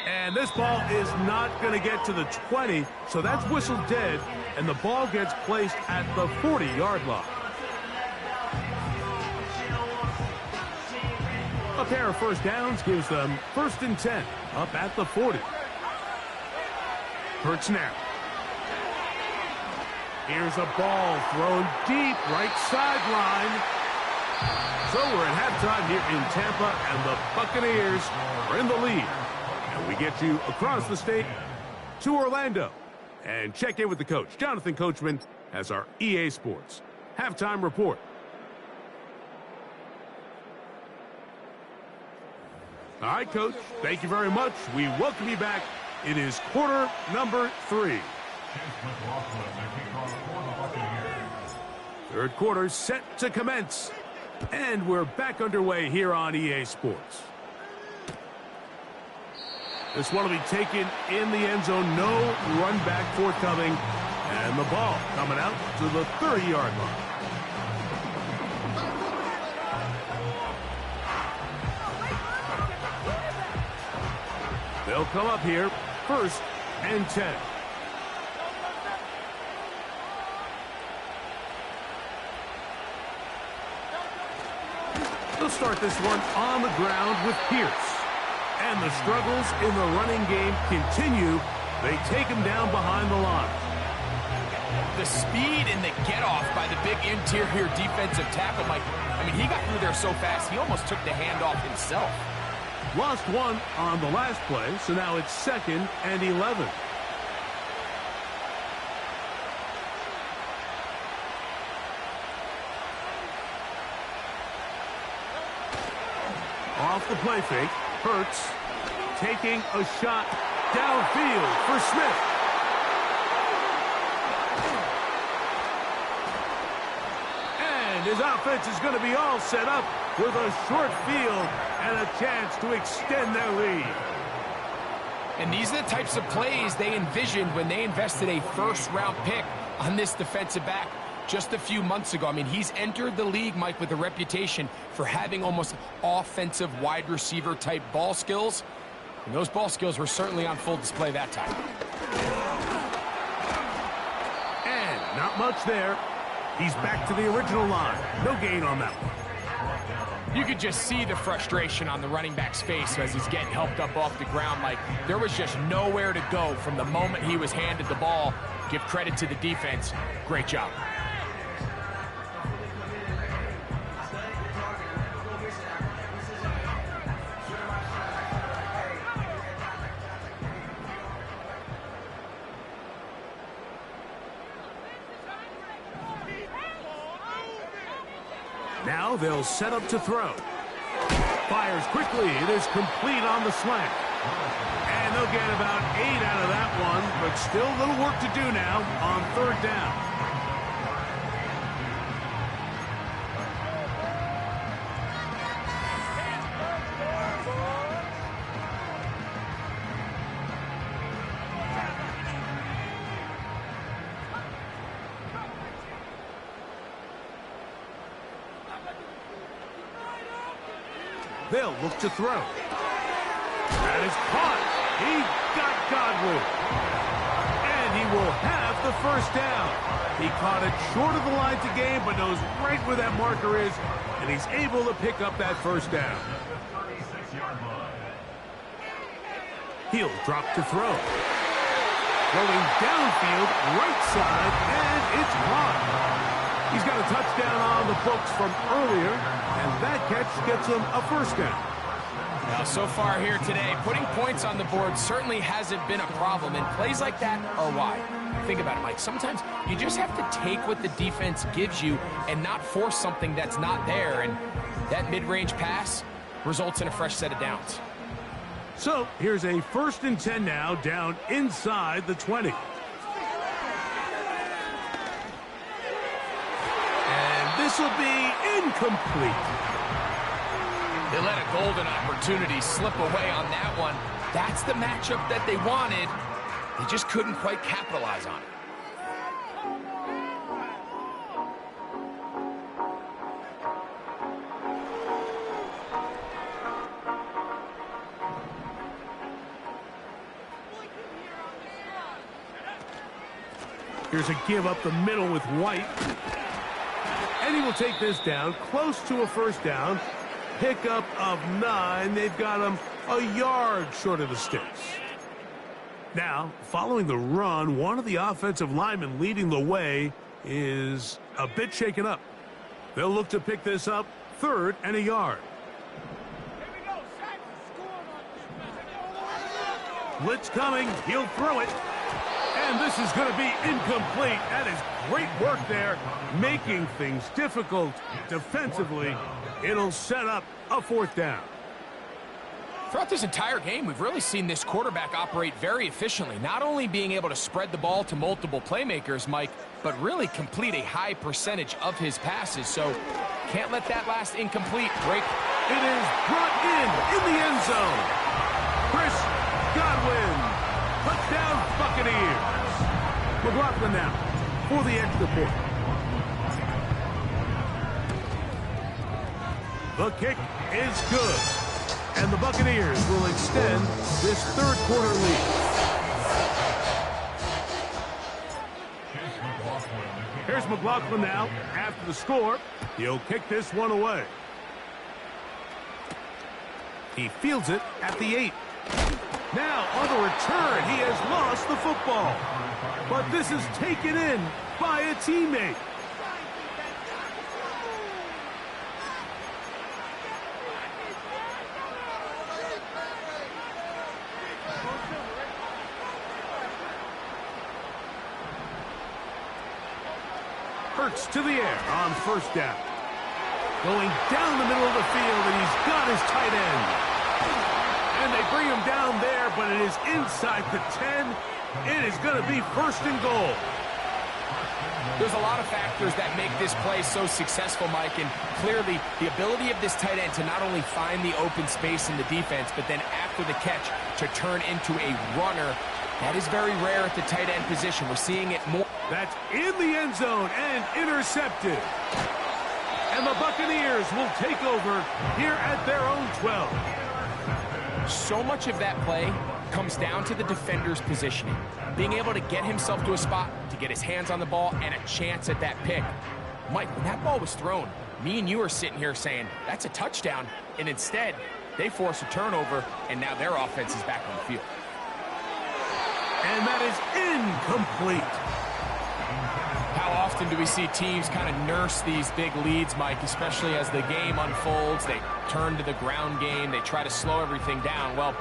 Speaker 7: And this ball is not going to get to the 20, so that's whistled dead, and the ball gets placed at the 40-yard line. A pair of first downs gives them 1st and 10, up at the 40. Hurts now. Here's a ball thrown deep right sideline. So we're at halftime here in Tampa, and the Buccaneers are in the lead. And we get you across the state to Orlando. And check in with the coach. Jonathan Coachman has our EA Sports halftime report. All right, Coach, thank you very much. We welcome you back. It is quarter number 3. Third quarter set to commence. And we're back underway here on EA Sports. This one will be taken in the end zone. No run back forthcoming. And the ball coming out to the 30-yard line. They'll come up here, 1st and 10. They'll start this one on the ground with Pierce. And the struggles in the running game continue. They take him down behind the line.
Speaker 8: The speed and the get-off by the big interior defensive tackle, Mike. I mean, he got through there so fast, he almost took the handoff himself.
Speaker 7: Lost one on the last play, so now it's 2nd and 11. Off the play fake, Hurts taking a shot downfield for Smith. And his offense is going to be all set up with a short field and a chance to extend their lead.
Speaker 8: And these are the types of plays they envisioned when they invested a first-round pick on this defensive back just a few months ago. I mean, he's entered the league, Mike, with a reputation for having almost offensive wide receiver type ball skills. And those ball skills were certainly on full display that time.
Speaker 7: And not much there. He's back to the original line. No gain on that one.
Speaker 8: You could just see the frustration on the running back's face as he's getting helped up off the ground. Like, there was just nowhere to go from the moment he was handed the ball. Give credit to the defense. Great job.
Speaker 7: Now they'll set up to throw. Fires quickly. It is complete on the slant. And they'll get about 8 out of that one, but still a little work to do now on 3rd down. They'll look to throw. That is caught. He got Godwin. And he will have the 1st down. He caught it short of the line to gain, but knows right where that marker is, and he's able to pick up that 1st down. He'll drop to throw. Rolling downfield, right side, and it's caught. He's got a touchdown on the books from earlier, and that catch gets him a 1st down.
Speaker 8: Now, so far here today, putting points on the board certainly hasn't been a problem, and plays like that are why. think about it, Mike. Sometimes you just have to take what the defense gives you and not force something that's not there. And that mid-range pass results in a fresh set of downs.
Speaker 7: So here's a 1st and 10 now, down inside the 20. And this will be incomplete.
Speaker 8: They let a golden opportunity slip away on that one. That's the matchup that they wanted. They just couldn't quite capitalize on it.
Speaker 7: Here's a give up the middle with White. And he will take this down, close to a 1st down. Pickup of 9. They've got him a yard short of the sticks. Now, following the run, one of the offensive linemen leading the way is a bit shaken up. They'll look to pick this up, 3rd and a yard. Blitz coming. He'll throw it. And this is going to be incomplete. That is great work there, making things difficult defensively. It'll set up a 4th down.
Speaker 8: Throughout this entire game, we've really seen this quarterback operate very efficiently, not only being able to spread the ball to multiple playmakers, Mike, but really complete a high percentage of his passes. So can't let that last incomplete break.
Speaker 7: It is brought in the end zone. Chris Godwin, touchdown Buccaneers. McLaughlin now for the extra point. The kick is good. And the Buccaneers will extend this 3rd quarter lead. Here's McLaughlin now after the score. He'll kick this one away. He fields it at the 8. Now on the return, he has lost the football. But this is taken in by a teammate. Hurts to the air on 1st down. Going down the middle of the field, and he's got his tight end. And they bring him down there, but it is inside the 10. It is going to be 1st and goal.
Speaker 8: There's a lot of factors that make this play so successful, Mike, and clearly the ability of this tight end to not only find the open space in the defense, but then after the catch to turn into a runner. That is very rare at the tight end position. We're seeing it more.
Speaker 7: That's in the end zone and intercepted. And the Buccaneers will take over here at their own 12.
Speaker 8: So much of that play comes down to the defender's positioning. Being able to get himself to a spot, to get his hands on the ball, and a chance at that pick. Mike, when that ball was thrown, me and you are sitting here saying, that's a touchdown. And instead, they force a turnover, and now their offense is back on the field.
Speaker 7: And that is incomplete.
Speaker 8: How often do we see teams kind of nurse these big leads, Mike, especially as the game unfolds? They turn to the ground game. They try to slow everything down. Well,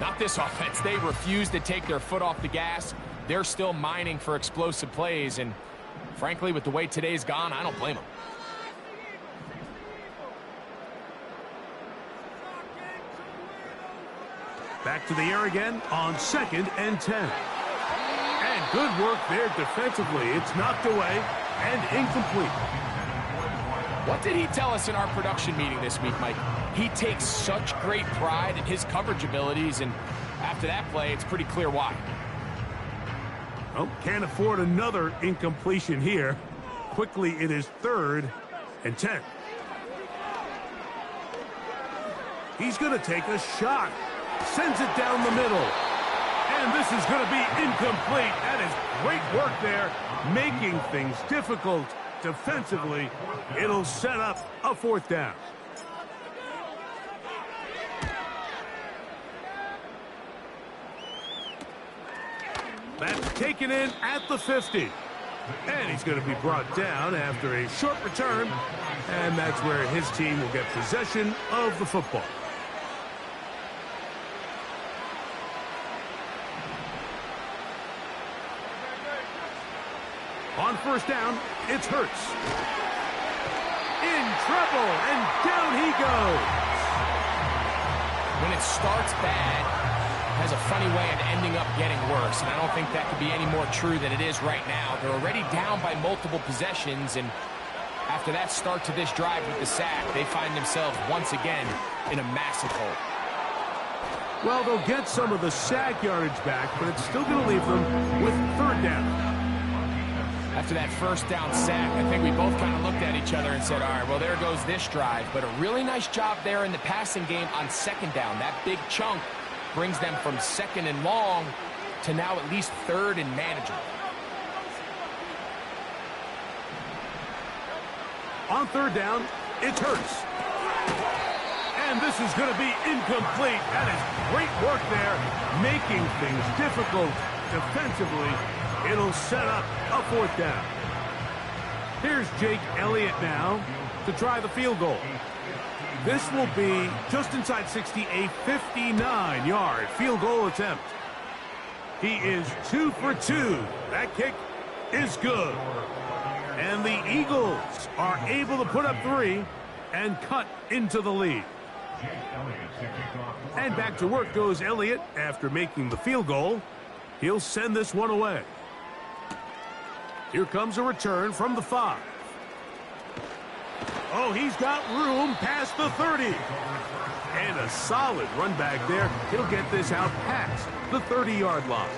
Speaker 8: not this offense. They refuse to take their foot off the gas. They're still mining for explosive plays. And frankly, with the way today's gone, I don't blame them.
Speaker 7: Back to the air again on 2nd and 10. And good work there defensively. It's knocked away and incomplete.
Speaker 8: What did he tell us in our production meeting this week, Mike? He takes such great pride in his coverage abilities, and after that play, it's pretty clear why.
Speaker 7: Oh, can't afford another incompletion here. Quickly, it is 3rd and 10. He's going to take a shot. Sends it down the middle. And this is going to be incomplete. That is great work there, making things difficult defensively. It'll set up a 4th down. That's taken in at the 50. And he's going to be brought down after a short return. And that's where his team will get possession of the football. On first down, it's Hurts. In trouble, and down he goes.
Speaker 8: When it starts bad, has a funny way of ending up getting worse, and I don't think that could be any more true than it is right now. They're already down by multiple possessions, and after that start to this drive with the sack, they find themselves once again in a massive hole.
Speaker 7: Well, they'll get some of the sack yardage back, but it's still going to leave them with third down.
Speaker 8: After that first down sack, I think we both kind of looked at each other and said, all right, well, there goes this drive. But a really nice job there in the passing game on second down. That big chunk brings them from second and long to now at least third and manageable.
Speaker 7: On third down, it's Hurts. And this is going to be incomplete. That is great work there, making things difficult defensively. It'll set up a fourth down. Here's Jake Elliott now to try the field goal. This will be just inside 60, a 59-yard field goal attempt. He is 2 for 2. That kick is good. And the Eagles are able to put up 3 and cut into the lead. And back to work goes Elliott after making the field goal. He'll send this one away. Here comes a return from the 5. Oh, he's got room past the 30. And a solid run back there. He'll get this out past the 30-yard line.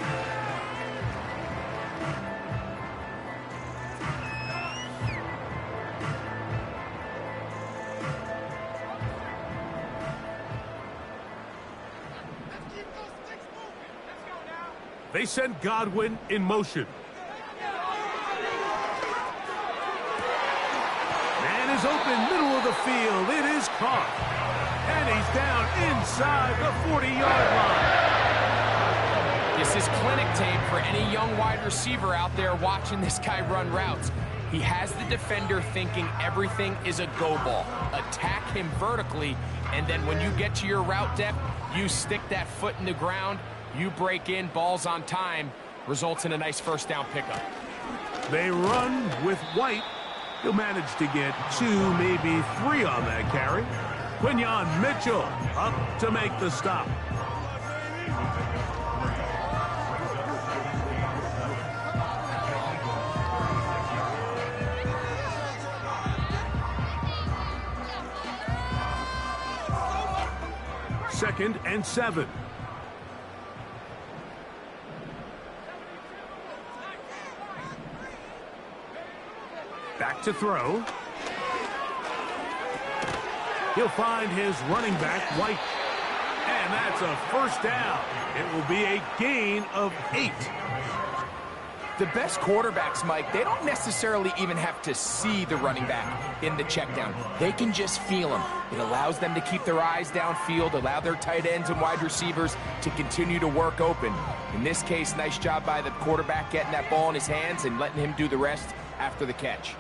Speaker 7: They send Godwin in motion. Man is open, middle of the field. It is caught. And he's down inside the 40-yard line.
Speaker 8: This is clinic tape for any young wide receiver out there watching this guy run routes. He has the defender thinking everything is a go ball. Attack him vertically, and then when you get to your route depth, you stick that foot in the ground. You break in, balls on time, results in a nice first down pickup.
Speaker 7: They run with White. He'll manage to get 2, maybe 3 on that carry. Quinyon Mitchell up to make the stop. Second and 7. Back to throw. He'll find his running back, White. And that's a first down. It will be a gain of 8.
Speaker 8: The best quarterbacks, Mike, they don't necessarily even have to see the running back in the check down. They can just feel him. It allows them to keep their eyes downfield, allow their tight ends and wide receivers to continue to work open. In this case, nice job by the quarterback getting that ball in his hands and letting him do the rest after the catch.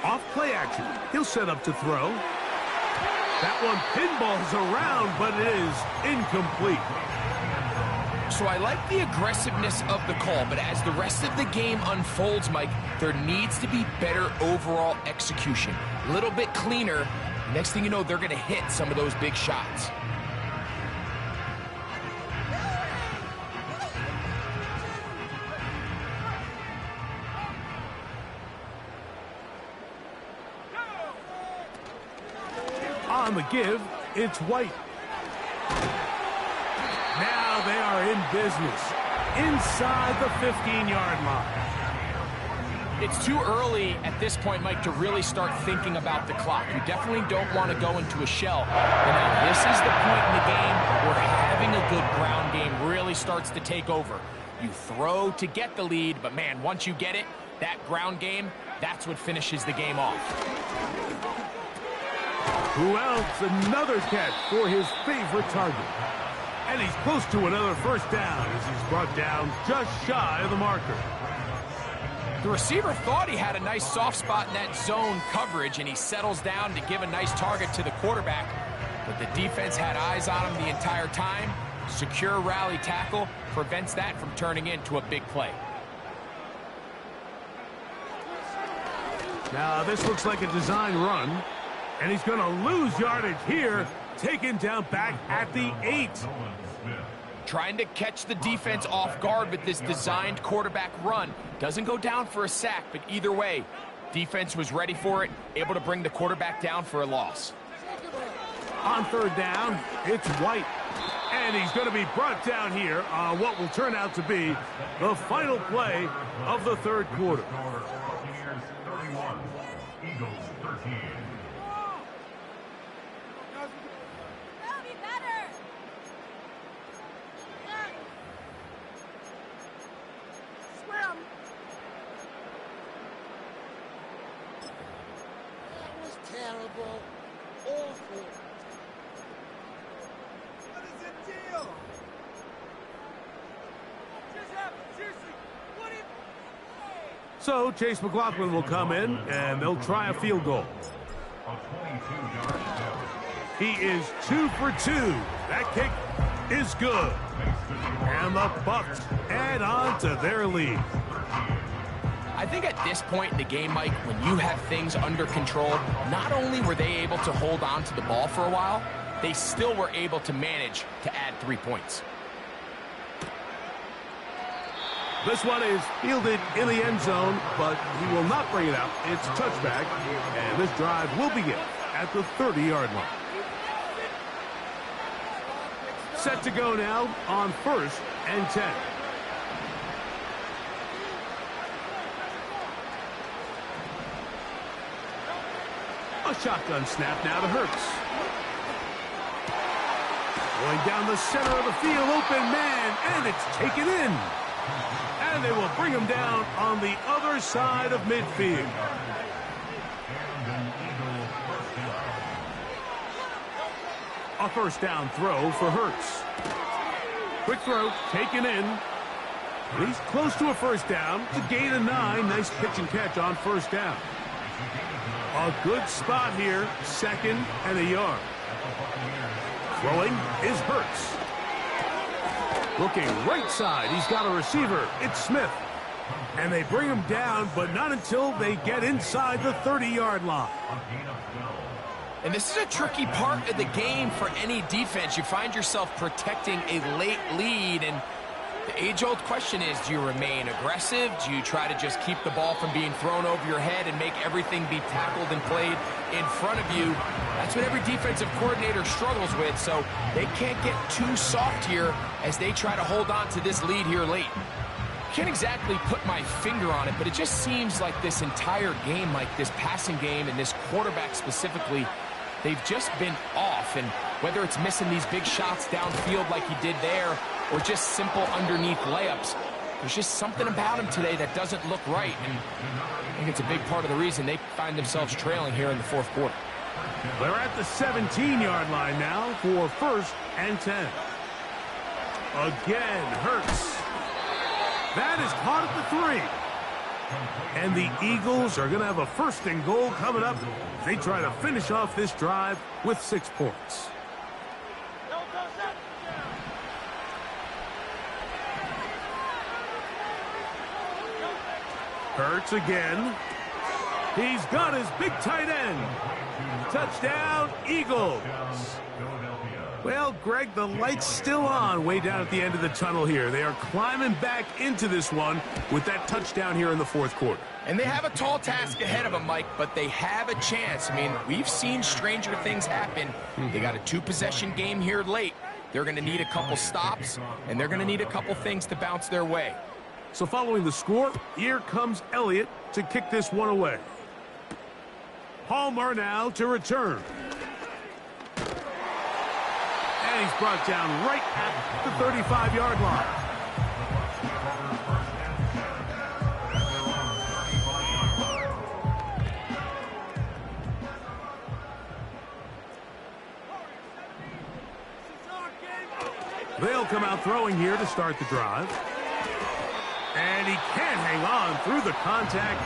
Speaker 7: Off play action. He'll set up to throw. That one pinballs around, but it is incomplete.
Speaker 8: So I like the aggressiveness of the call, but as the rest of the game unfolds, Mike, there needs to be better overall execution. A little bit cleaner. Next thing you know, they're going to hit some of those big shots.
Speaker 7: On the give, it's White. Now they are in business inside the 15-yard line.
Speaker 8: It's too early at this point, Mike, to really start thinking about the clock. You definitely don't want to go into a shell. But now this is the point in the game where having a good ground game really starts to take over. You throw to get the lead, but man, once you get it, that ground game, that's what finishes the game off.
Speaker 7: Who else? Another catch for his favorite target. And he's close to another first down as he's brought down just shy of the marker.
Speaker 8: The receiver thought he had a nice soft spot in that zone coverage, and he settles down to give a nice target to the quarterback. But the defense had eyes on him the entire time, Secure rally tackle prevents that from turning into a big play.
Speaker 7: Now this looks like a design run, and he's going to lose yardage here, taken down back at the 8.
Speaker 8: Trying to catch the defense off guard with this designed quarterback run. Doesn't go down for a sack, but either way, defense was ready for it, able to bring the quarterback down for a loss.
Speaker 7: On third down, it's White. And he's going to be brought down here on what will turn out to be the final play of the third quarter.
Speaker 9: Eagles 13.
Speaker 10: Terrible. Awful.
Speaker 11: What is the deal? Just happened. Seriously. What if...
Speaker 7: So Chase McLaughlin will come in, and they'll try a field goal. He is 2 for 2. That kick is good. And the Bucs add on to their lead.
Speaker 8: I think at this point in the game, Mike, when you have things under control, not only were they able to hold on to the ball for a while, they still were able to manage to add 3 points.
Speaker 7: This one is fielded in the end zone, but he will not bring it out. It's touchback, and this drive will begin at the 30-yard line. Set to go now on 1st and 10. A shotgun snap now to Hurts. Going down the center of the field, open man, and it's taken in. And they will bring him down on the other side of midfield. A first down throw for Hurts. Quick throw, taken in. And he's close to a first down. It's a gain of 9. Nice pitch and catch on first down. A good spot here, 2nd and a yard. Throwing is Hurts. Looking right side, he's got a receiver. It's Smith. And they bring him down, but not until they get inside the 30-yard line.
Speaker 8: And this is a tricky part of the game for any defense. You find yourself protecting a late lead, and the age-old question is, do you remain aggressive? Do you try to just keep the ball from being thrown over your head and make everything be tackled and played in front of you? That's what every defensive coordinator struggles with, so they can't get too soft here as they try to hold on to this lead here late. Can't exactly put my finger on it, but it just seems like this entire game, like this passing game and this quarterback specifically, they've just been off. And whether it's missing these big shots downfield like he did there or just simple underneath layups, there's just something about him today that doesn't look right. And I think it's a big part of the reason they find themselves trailing here in the fourth quarter.
Speaker 7: They're at the 17-yard line now for 1st and 10. Again, Hurts. That is caught at the 3. And the Eagles are going to have a 1st and goal coming up. They try to finish off this drive with 6 points. Hurts again. He's got his big tight end. Touchdown, Eagles. Well, Greg, the light's still on way down at the end of the tunnel here. They are climbing back into this one with that touchdown here in the fourth quarter.
Speaker 8: And they have a tall task ahead of them, Mike, but they have a chance. I mean, we've seen stranger things happen. They got a 2-possession game here late. They're going to need a couple stops, and they're going to need a couple things to bounce their way.
Speaker 7: So following the score, here comes Elliott to kick this one away. Palmer now to return. And he's brought down right at the 35-yard line. They'll come out throwing here to start the drive. And he can't hang on through the contact.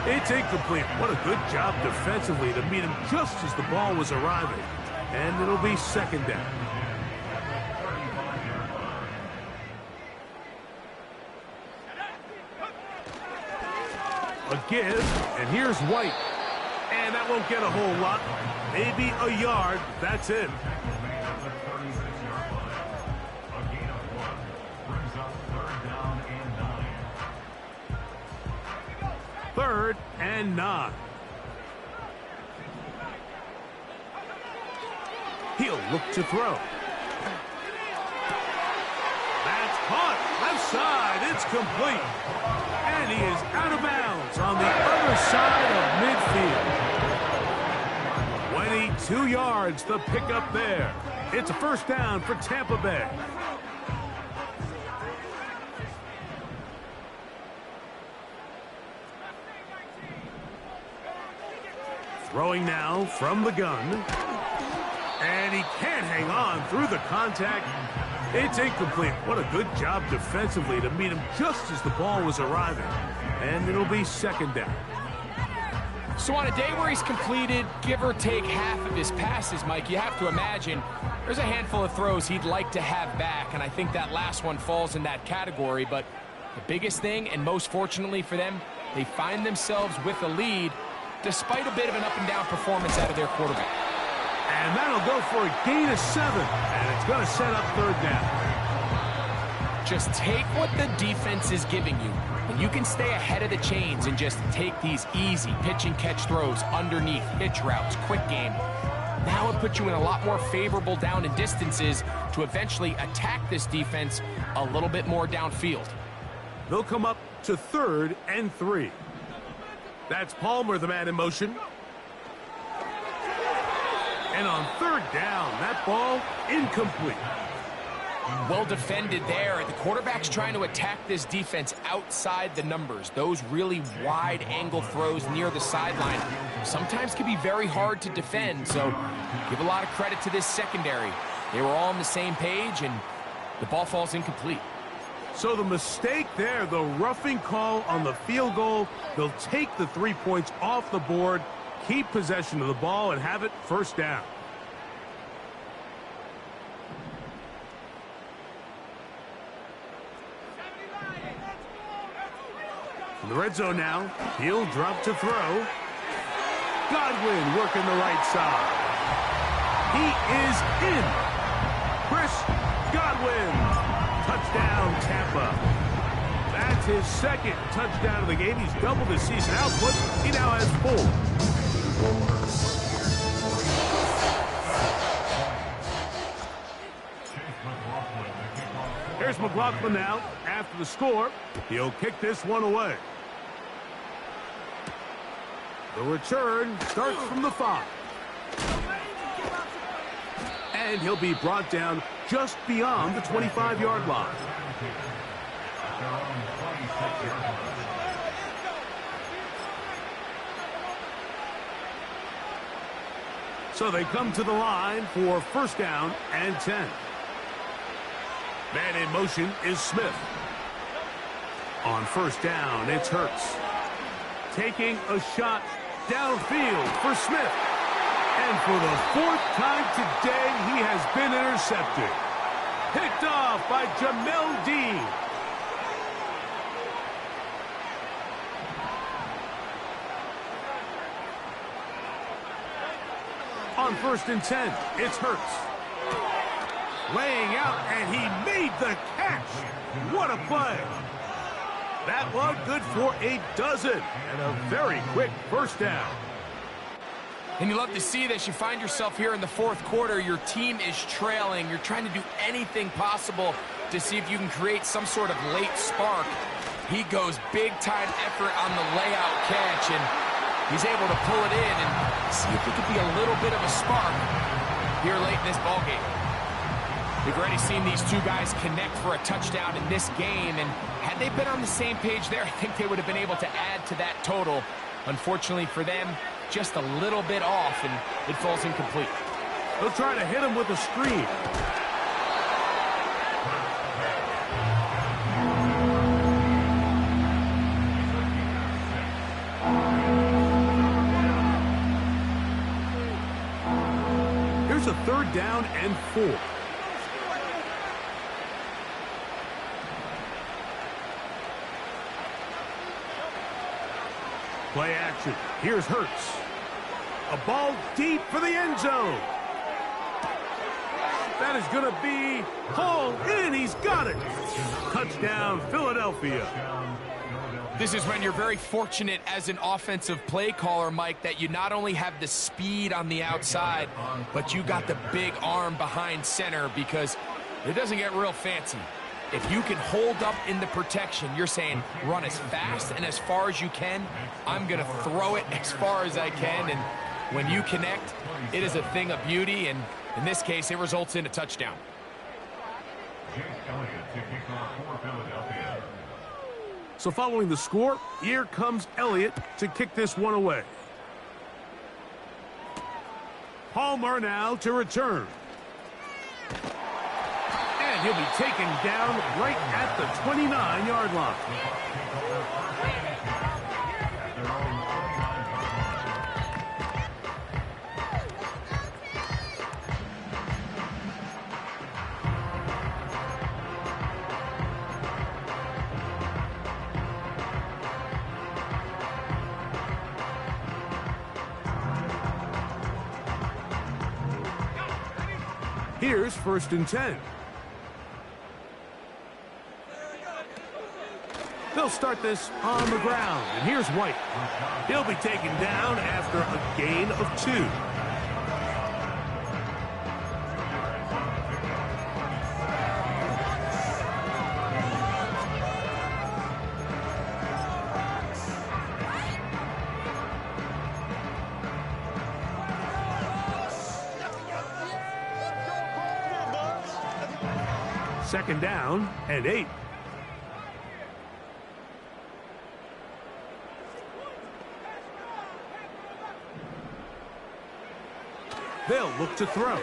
Speaker 7: It's incomplete. What a good job defensively to meet him just as the ball was arriving. And it'll be 2nd down. A give, and here's White. And that won't get a whole lot. Maybe a yard. That's it. Third and 9. He'll look to throw. That's caught. Left side. It's complete. And he is out of bounds on the other side of midfield. 22 yards, the pickup there. It's a first down for Tampa Bay. Throwing now from the gun. And he can't hang on through the contact. It's incomplete. What a good job defensively to meet him just as the ball was arriving. And it'll be second down.
Speaker 8: So on a day where he's completed, give or take half of his passes, Mike, you have to imagine there's a handful of throws he'd like to have back, and I think that last one falls in that category. But the biggest thing, and most fortunately for them, they find themselves with a lead despite a bit of an up-and-down performance out of their quarterback.
Speaker 7: And that'll go for a gain of 7, and it's going to set up third down.
Speaker 8: Just take what the defense is giving you, and you can stay ahead of the chains and just take these easy pitch-and-catch throws underneath, hitch routes, quick game. Now it puts you in a lot more favorable down and distances to eventually attack this defense a little bit more downfield.
Speaker 7: They'll come up to 3rd and 3. That's Palmer, the man in motion. And on 3rd down, that ball incomplete.
Speaker 8: Well defended there. The quarterback's trying to attack this defense outside the numbers. Those really wide angle throws near the sideline sometimes can be very hard to defend. So give a lot of credit to this secondary. They were all on the same page, and the ball falls incomplete.
Speaker 7: So the mistake there, the roughing call on the field goal, they'll take the 3 points off the board, keep possession of the ball, and have it first down. In the red zone now, he'll drop to throw. Godwin working the right side. He is in. Chris Godwin. Touchdown, Tampa. That's his second touchdown of the game. He's doubled his season output. He now has 4. Here's McLaughlin now. After the score, he'll kick this one away. The return starts from the 5. And he'll be brought down just beyond the 25-yard line. So they come to the line for first down and 10. Man in motion is Smith. On first down, it's Hurts. Taking a shot downfield for Smith. And for the 4th time today, he has been intercepted. Picked off by Jamel Dean. On first and 10, it's Hurts. Laying out, and he made the catch. What a play. That one good for a dozen, and a very quick first down.
Speaker 8: And you love to see this. You find yourself here in the 4th quarter. Your team is trailing. You're trying to do anything possible to see if you can create some sort of late spark. He goes big-time effort on the layout catch, and he's able to pull it in and see if it could be a little bit of a spark here late in this ballgame. We've already seen these two guys connect for a touchdown in this game, and had they been on the same page there, I think they would have been able to add to that total. Unfortunately for them, just a little bit off, and it falls incomplete.
Speaker 7: They'll try to hit him with a screen. Here's a 3rd down and 4. Play action. Here's Hurts. A ball deep for the end zone. That is going to be hauled in. He's got it. Touchdown, Philadelphia.
Speaker 8: This is when you're very fortunate as an offensive play caller, Mike, that you not only have the speed on the outside, but you got the big arm behind center, because it doesn't get real fancy. If you can hold up in the protection, you're saying run as fast and as far as you can. I'm going to throw it as far as I can, and when you connect, it is a thing of beauty, and in this case, it results in a touchdown.
Speaker 7: So following the score, here comes Elliott to kick this one away. Palmer now to return. And he'll be taken down right at the 29-yard line. Here's 1st and 10. They'll start this on the ground, and here's White. He'll be taken down after a gain of 2. Second down and 8. They'll look to throw.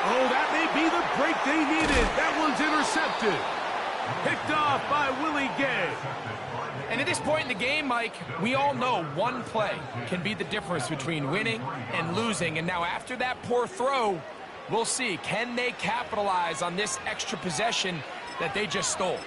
Speaker 7: Oh, that may be the break they needed. That one's intercepted. Picked off by Willie Gay.
Speaker 8: And at this point in the game, Mike, we all know one play can be the difference between winning and losing. And now after that poor throw, we'll see, can they capitalize on this extra possession that they just stole?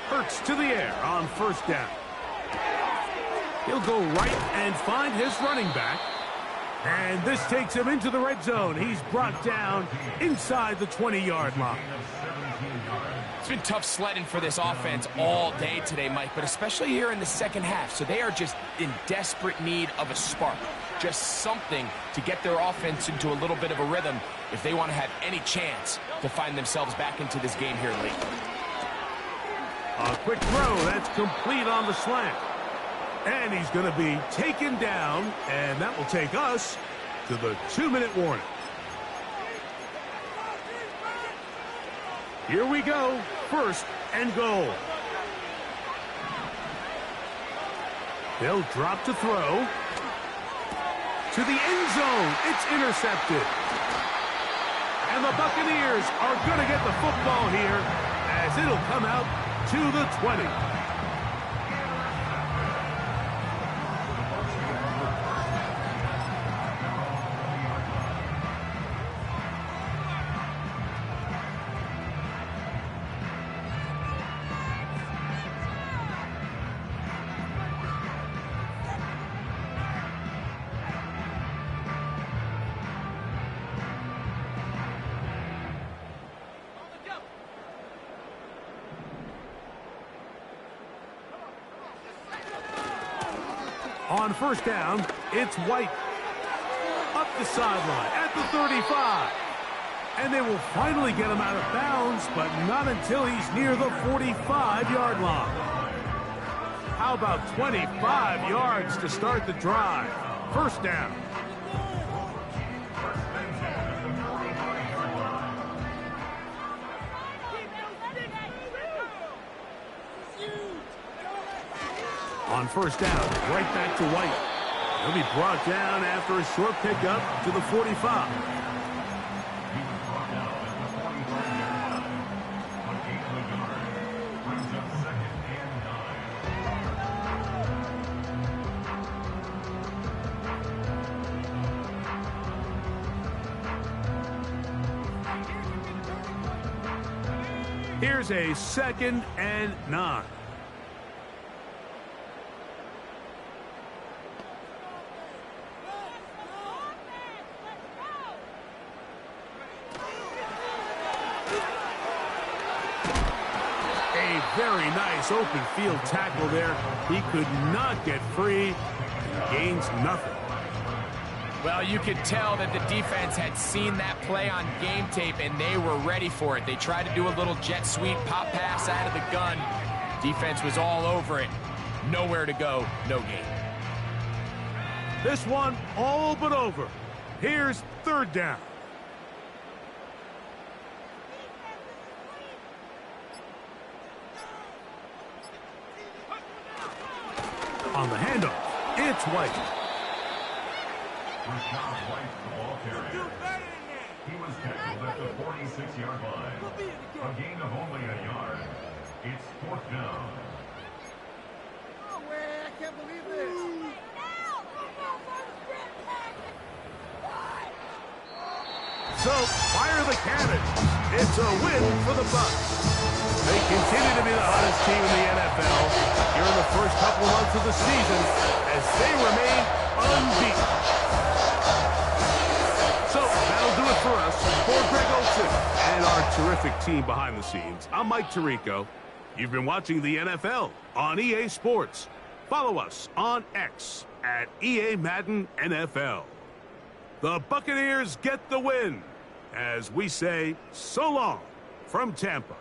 Speaker 7: Hurts to the air on 1st down. He'll go right and find his running back. And this takes him into the red zone. He's brought down inside the 20-yard line.
Speaker 8: It's been tough sledding for this offense all day today, Mike, but especially here in the second half. So they are just in desperate need of a spark, just something to get their offense into a little bit of a rhythm if they want to have any chance to find themselves back into this game here late.
Speaker 7: A quick throw that's complete on the slant. And he's going to be taken down, and that will take us to the 2-minute warning. Here we go, 1st and goal. They'll drop to throw. To the end zone, it's intercepted. And the Buccaneers are going to get the football here as it'll come out to the 20. On 1st down, it's White. Up the sideline at the 35. And they will finally get him out of bounds, but not until he's near the 45-yard line. How about 25 yards to start the drive? 1st down. On 1st down, right back to White. He'll be brought down after a short pickup to the 45. Here's a 2nd and 9. A very nice open field tackle there. He could not get free and gains nothing.
Speaker 8: Well, you could tell that the defense had seen that play on game tape, and they were ready for it. They tried to do a little jet sweep pop pass out of the gun. Defense was all over it. Nowhere to go, no gain.
Speaker 7: This one all but over. Here's 3rd down. On the handoff, it's White.
Speaker 9: Rashad White, the ball carrier. He was tackled at the 46-yard line. A gain of only a yard. It's 4th down.
Speaker 11: No way, I can't believe this.
Speaker 7: So, fire the cannon. It's a win for the Bucs. They continue to be the hottest team in the NFL here in the first couple of months of the season as they remain unbeaten. So, that'll do it for us. For Greg Olson and our terrific team behind the scenes, I'm Mike Tirico. You've been watching the NFL on EA Sports. Follow us on X at EA Madden NFL. The Buccaneers get the win as we say so long from Tampa.